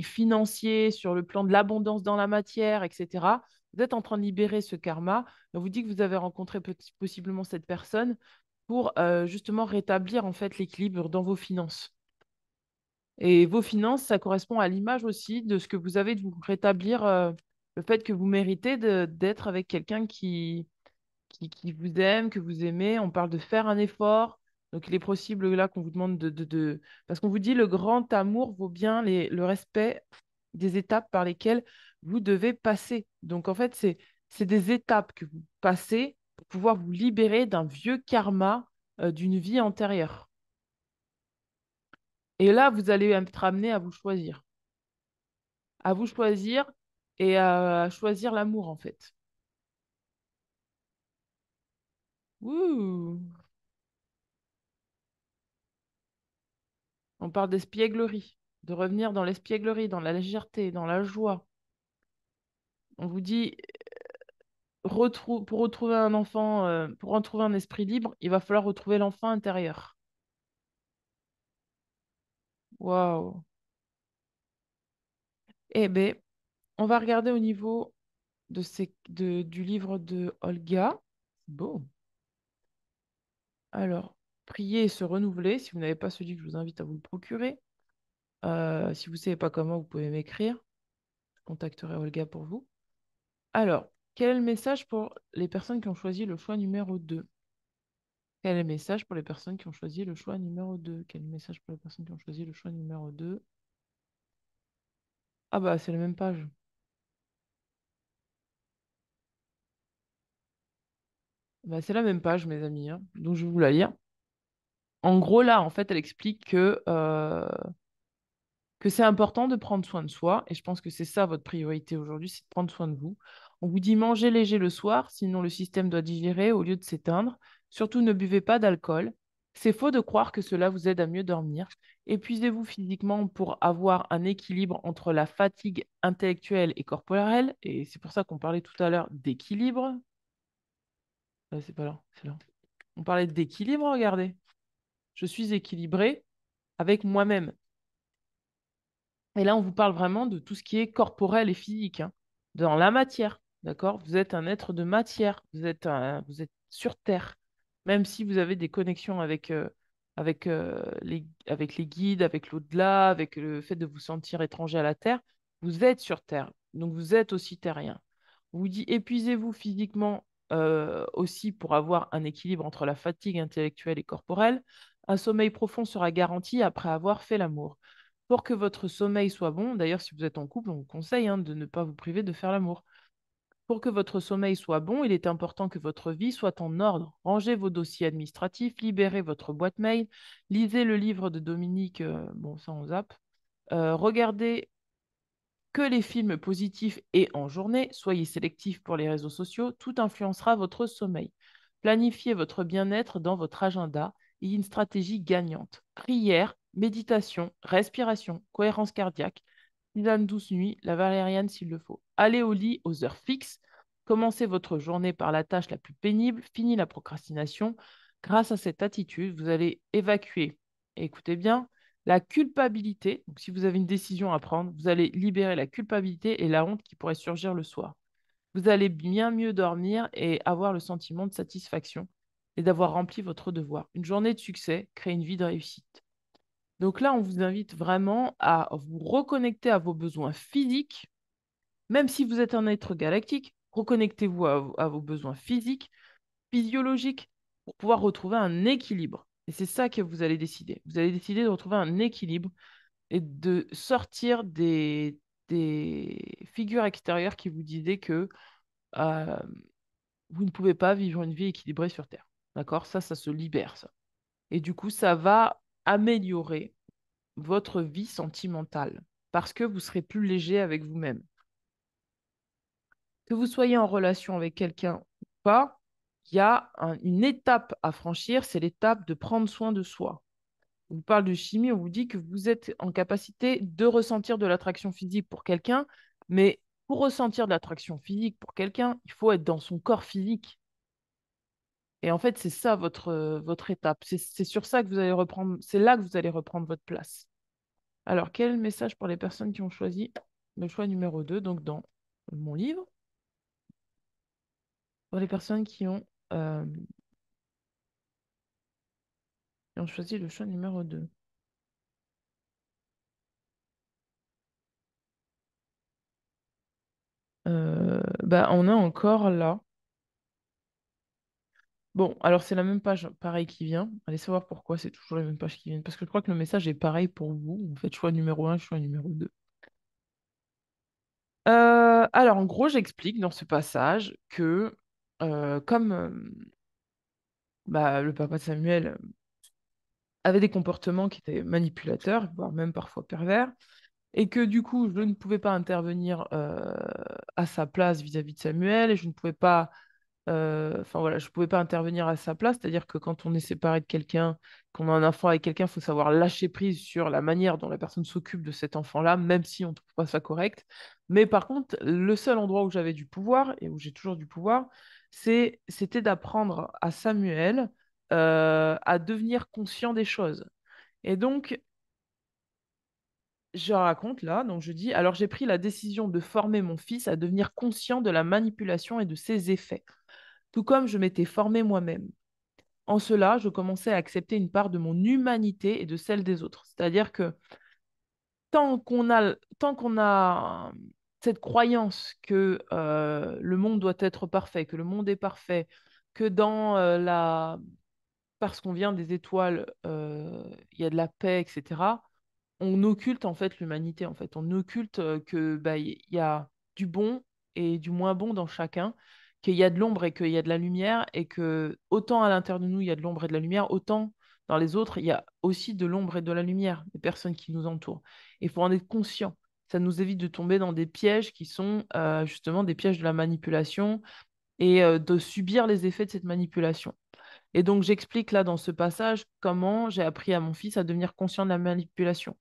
financier, sur le plan de l'abondance dans la matière, etc. Vous êtes en train de libérer ce karma. On vous dit que vous avez rencontré possiblement cette personne pour justement rétablir en fait l'équilibre dans vos finances. Et vos finances, ça correspond à l'image aussi de ce que vous avez de vous rétablir, le fait que vous méritez d'être avec quelqu'un qui vous aime, que vous aimez. On parle de faire un effort. Donc, il est possible là qu'on vous demande Parce qu'on vous dit le grand amour vaut bien le respect des étapes par lesquelles vous devez passer. Donc, en fait, c'est des étapes que vous passez pour pouvoir vous libérer d'un vieux karma d'une vie antérieure. Et là, vous allez être amené à vous choisir. À vous choisir et à choisir l'amour, en fait. Ouh, on parle d'espièglerie, de revenir dans l'espièglerie, dans la légèreté, dans la joie. On vous dit, pour retrouver un enfant, pour retrouver un esprit libre, il va falloir retrouver l'enfant intérieur. Waouh. Eh bien, on va regarder au niveau du livre de Olga. Beau. Alors, prier et se renouveler. Si vous n'avez pas ce livre, je vous invite à vous le procurer. Si vous ne savez pas comment, vous pouvez m'écrire. Je contacterai Olga pour vous. Alors, quel est le message pour les personnes qui ont choisi le choix numéro 2? Quel est le message pour les personnes qui ont choisi le choix numéro 2? Quel est le message pour les personnes qui ont choisi le choix numéro 2? Ah bah, c'est la même page. Bah, c'est la même page, mes amis, hein. Donc, je vais vous la lire. En gros, là, en fait, elle explique que c'est important de prendre soin de soi. Et je pense que c'est ça votre priorité aujourd'hui, c'est de prendre soin de vous. On vous dit mangez léger le soir, sinon le système doit digérer au lieu de s'éteindre. Surtout ne buvez pas d'alcool. C'est faux de croire que cela vous aide à mieux dormir. Épuisez-vous physiquement pour avoir un équilibre entre la fatigue intellectuelle et corporelle. Et c'est pour ça qu'on parlait tout à l'heure d'équilibre. C'est pas là, c'est là. On parlait d'équilibre, regardez. Je suis équilibré avec moi-même. Et là, on vous parle vraiment de tout ce qui est corporel et physique, hein, dans la matière, d'accord? Vous êtes un être de matière, vous êtes sur Terre, même si vous avez des connexions avec les guides, avec l'au-delà, avec le fait de vous sentir étranger à la Terre, vous êtes sur Terre, donc vous êtes aussi terrien. On vous dit épuisez-vous physiquement aussi pour avoir un équilibre entre la fatigue intellectuelle et corporelle. Un sommeil profond sera garanti après avoir fait l'amour. Pour que votre sommeil soit bon, d'ailleurs, si vous êtes en couple, on vous conseille de ne pas vous priver de faire l'amour. Pour que votre sommeil soit bon, il est important que votre vie soit en ordre. Rangez vos dossiers administratifs, libérez votre boîte mail, lisez le livre de Dominique, bon, ça on zappe. Regardez que les films positifs et en journée, soyez sélectif pour les réseaux sociaux, tout influencera votre sommeil. Planifiez votre bien-être dans votre agenda et une stratégie gagnante. Prière, méditation, respiration, cohérence cardiaque, tisane douce nuit, la valériane s'il le faut. Allez au lit aux heures fixes. Commencez votre journée par la tâche la plus pénible, fini la procrastination. Grâce à cette attitude, vous allez évacuer, et écoutez bien, la culpabilité. Donc, si vous avez une décision à prendre, vous allez libérer la culpabilité et la honte qui pourrait surgir le soir. Vous allez bien mieux dormir et avoir le sentiment de satisfaction et d'avoir rempli votre devoir. Une journée de succès crée une vie de réussite. Donc là, on vous invite vraiment à vous reconnecter à vos besoins physiques, même si vous êtes un être galactique, reconnectez-vous à vos besoins physiques, physiologiques. pour pouvoir retrouver un équilibre. Et c'est ça que vous allez décider. Vous allez décider de retrouver un équilibre et de sortir des figures extérieures qui vous disaient que euh, vous ne pouvez pas vivre une vie équilibrée sur Terre. D'accord? Ça se libère, ça. Et du coup, ça va améliorer votre vie sentimentale parce que vous serez plus léger avec vous-même. Que vous soyez en relation avec quelqu'un ou pas, il y a une étape à franchir, c'est l'étape de prendre soin de soi. On vous parle de chimie, on vous dit que vous êtes en capacité de ressentir de l'attraction physique pour quelqu'un, mais pour ressentir de l'attraction physique pour quelqu'un, il faut être dans son corps physique. Et en fait, c'est ça votre étape. C'est sur ça que vous allez reprendre, c'est là que vous allez reprendre votre place. Alors, quel message pour les personnes qui ont choisi le choix numéro 2, donc dans mon livre, pour les personnes qui ont choisi le choix numéro 2. Bah, on a encore là. Bon, alors c'est la même page, pareil, qui vient. Allez savoir pourquoi c'est toujours la même page qui vient. Parce que je crois que le message est pareil pour vous. Vous faites choix numéro 1, choix numéro 2. Alors, en gros, j'explique dans ce passage que, comme bah, le papa de Samuel avait des comportements qui étaient manipulateurs, voire même parfois pervers, et que du coup, je ne pouvais pas intervenir à sa place vis-à-vis de Samuel, et je ne pouvais pas enfin voilà, je ne pouvais pas intervenir à sa place, c'est-à-dire que quand on est séparé de quelqu'un, qu'on a un enfant avec quelqu'un, il faut savoir lâcher prise sur la manière dont la personne s'occupe de cet enfant-là, même si on ne trouve pas ça correct. Mais par contre, le seul endroit où j'avais du pouvoir, et où j'ai toujours du pouvoir, c'était d'apprendre à Samuel à devenir conscient des choses. Et donc, je raconte là, donc je dis, alors j'ai pris la décision de former mon fils à devenir conscient de la manipulation et de ses effets, tout comme je m'étais formé moi-même. En cela, je commençais à accepter une part de mon humanité et de celle des autres. C'est-à-dire que tant qu'on a cette croyance que le monde doit être parfait, que le monde est parfait, que dans parce qu'on vient des étoiles, il y a de la paix, etc., on occulte en fait l'humanité. En fait, on occulte que bah, y a du bon et du moins bon dans chacun, qu'il y a de l'ombre et qu'il y a de la lumière, et que autant à l'intérieur de nous il y a de l'ombre et de la lumière, autant dans les autres il y a aussi de l'ombre et de la lumière, des personnes qui nous entourent. Il faut en être conscient. Ça nous évite de tomber dans des pièges qui sont justement des pièges de la manipulation et de subir les effets de cette manipulation. Et donc j'explique là dans ce passage comment j'ai appris à mon fils à devenir conscient de la manipulation.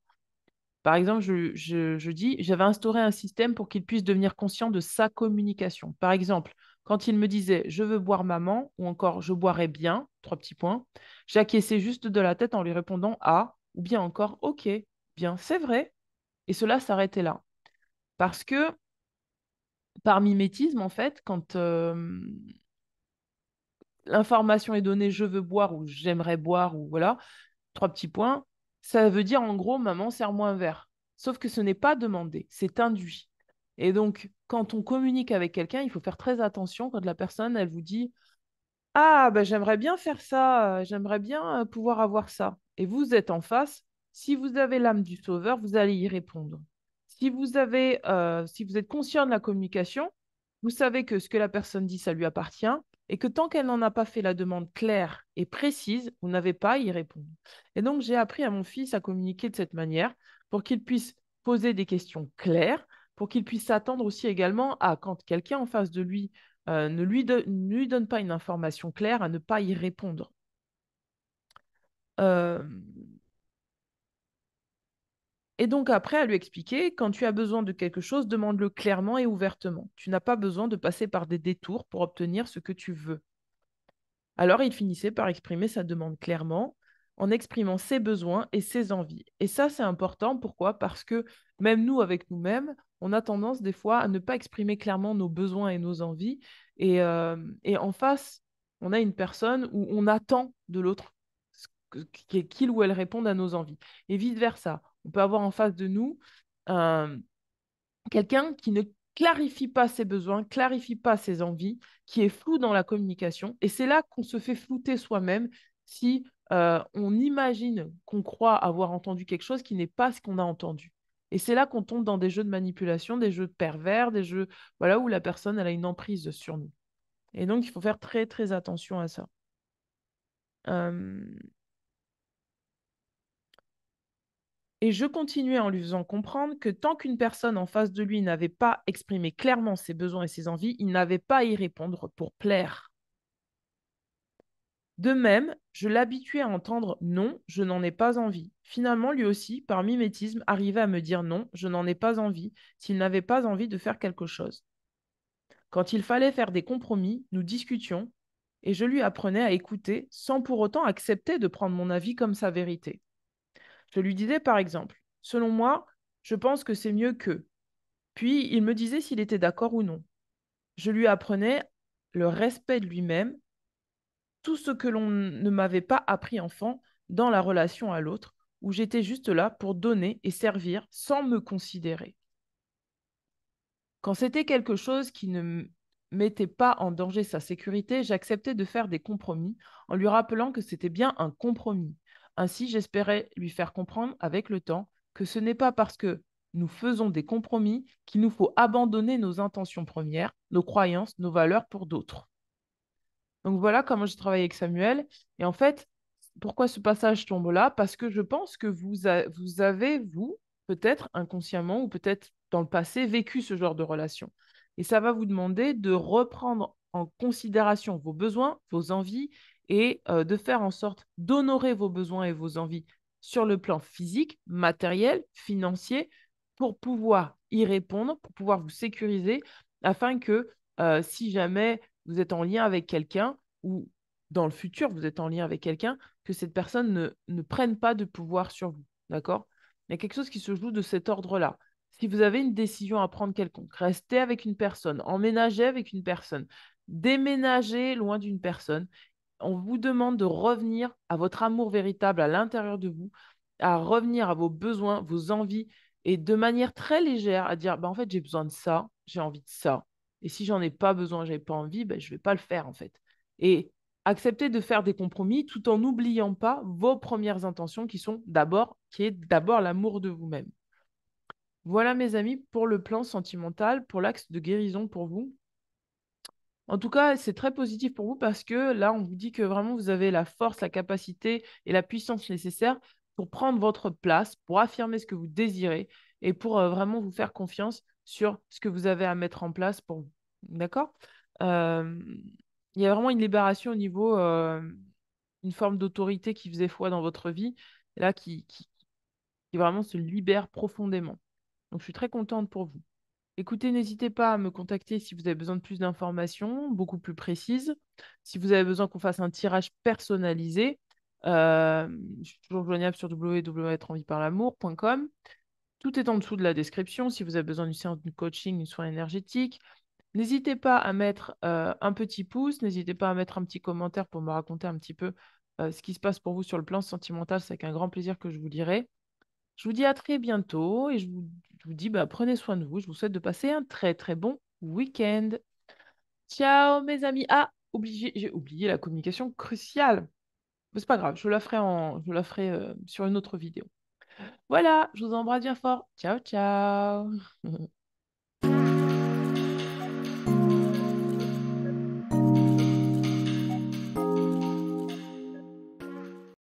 Par exemple, je dis, j'avais instauré un système pour qu'il puisse devenir conscient de sa communication. Par exemple, quand il me disait je veux boire maman ou encore je boirai bien, trois petits points, j'acquiesçais juste de la tête en lui répondant ah ou bien encore ok, bien, c'est vrai. Et cela s'arrêtait là. Parce que par mimétisme, en fait, quand l'information est donnée je veux boire ou j'aimerais boire ou voilà, trois petits points, ça veut dire en gros, maman, serre-moi un verre. Sauf que ce n'est pas demandé, c'est induit. Et donc, quand on communique avec quelqu'un, il faut faire très attention quand la personne, elle vous dit, ah, ben, j'aimerais bien faire ça, j'aimerais bien pouvoir avoir ça. Et vous êtes en face, si vous avez l'âme du sauveur, vous allez y répondre. Si vous êtes conscient de la communication, vous savez que ce que la personne dit, ça lui appartient, et que tant qu'elle n'en a pas fait la demande claire et précise, vous n'avez pas à y répondre. Et donc, j'ai appris à mon fils à communiquer de cette manière pour qu'il puisse poser des questions claires, pour qu'il puisse s'attendre aussi également à quand quelqu'un en face de lui ne lui donne pas une information claire, à ne pas y répondre. Euh, et donc après, à lui expliquer, quand tu as besoin de quelque chose, demande-le clairement et ouvertement. Tu n'as pas besoin de passer par des détours pour obtenir ce que tu veux. Alors il finissait par exprimer sa demande clairement, en exprimant ses besoins et ses envies. Et ça, c'est important. Pourquoi? Parce que même nous, avec nous-mêmes, on a tendance des fois à ne pas exprimer clairement nos besoins et nos envies. Et en face, on a une personne où on attend de l'autre qu'il ou elle réponde à nos envies. Et vice-versa. On peut avoir en face de nous quelqu'un qui ne clarifie pas ses besoins, clarifie pas ses envies, qui est flou dans la communication. Et c'est là qu'on se fait flouter soi-même si on imagine qu'on croit avoir entendu quelque chose qui n'est pas ce qu'on a entendu. Et c'est là qu'on tombe dans des jeux de manipulation, des jeux pervers, des jeux voilà, où la personne elle a une emprise sur nous. Et donc, il faut faire très, très attention à ça. Euh, Et je continuais en lui faisant comprendre que tant qu'une personne en face de lui n'avait pas exprimé clairement ses besoins et ses envies, il n'avait pas à y répondre pour plaire. De même, je l'habituais à entendre non, je n'en ai pas envie. Finalement, lui aussi, par mimétisme, arrivait à me dire non, je n'en ai pas envie, s'il n'avait pas envie de faire quelque chose. Quand il fallait faire des compromis, nous discutions et je lui apprenais à écouter sans pour autant accepter de prendre mon avis comme sa vérité. Je lui disais par exemple, selon moi, je pense que c'est mieux que. Puis il me disait s'il était d'accord ou non. Je lui apprenais le respect de lui-même, tout ce que l'on ne m'avait pas appris enfant dans la relation à l'autre, où j'étais juste là pour donner et servir sans me considérer. Quand c'était quelque chose qui ne mettait pas en danger sa sécurité, j'acceptais de faire des compromis en lui rappelant que c'était bien un compromis. Ainsi, j'espérais lui faire comprendre avec le temps que ce n'est pas parce que nous faisons des compromis qu'il nous faut abandonner nos intentions premières, nos croyances, nos valeurs pour d'autres. Donc voilà comment j'ai travaillé avec Samuel. Et en fait, pourquoi ce passage tombe là? Parce que je pense que vous avez, vous, peut-être inconsciemment ou peut-être dans le passé, vécu ce genre de relation. Et ça va vous demander de reprendre en considération vos besoins, vos envies et de faire en sorte d'honorer vos besoins et vos envies sur le plan physique, matériel, financier, pour pouvoir y répondre, pour pouvoir vous sécuriser, afin que si jamais vous êtes en lien avec quelqu'un ou dans le futur, vous êtes en lien avec quelqu'un, que cette personne ne prenne pas de pouvoir sur vous. D'accord? Il y a quelque chose qui se joue de cet ordre-là. Si vous avez une décision à prendre quelconque, rester avec une personne, emménager avec une personne, déménager loin d'une personne, on vous demande de revenir à votre amour véritable à l'intérieur de vous, à revenir à vos besoins, vos envies, et de manière très légère à dire, bah, en fait, j'ai besoin de ça, j'ai envie de ça. Et si j'en ai pas besoin, j'ai pas envie, ben, je vais pas le faire, en fait. Et accepter de faire des compromis tout en n'oubliant pas vos premières intentions qui est d'abord l'amour de vous-même. Voilà, mes amis, pour le plan sentimental, pour l'axe de guérison pour vous. En tout cas, c'est très positif pour vous parce que là, on vous dit que vraiment, vous avez la force, la capacité et la puissance nécessaires pour prendre votre place, pour affirmer ce que vous désirez et pour vraiment vous faire confiance sur ce que vous avez à mettre en place pour vous. D'accord? Euh, il y a vraiment une libération au niveau, une forme d'autorité qui faisait foi dans votre vie, et là, qui vraiment se libère profondément. Donc, je suis très contente pour vous. Écoutez, n'hésitez pas à me contacter si vous avez besoin de plus d'informations, beaucoup plus précises. Si vous avez besoin qu'on fasse un tirage personnalisé, je suis toujours joignable sur www.etreenvieparlamour.com. Tout est en dessous de la description. Si vous avez besoin d'une séance de coaching, une soin énergétique, n'hésitez pas à mettre un petit pouce, n'hésitez pas à mettre un petit commentaire pour me raconter un petit peu ce qui se passe pour vous sur le plan sentimental. C'est avec un grand plaisir que je vous dirai. Je vous dis à très bientôt et je vous dis bah, prenez soin de vous. Je vous souhaite de passer un très très bon week-end. Ciao mes amis. Ah, j'ai oublié la communication cruciale. Mais c'est pas grave, je la ferai sur une autre vidéo. Voilà, je vous embrasse bien fort. Ciao, ciao.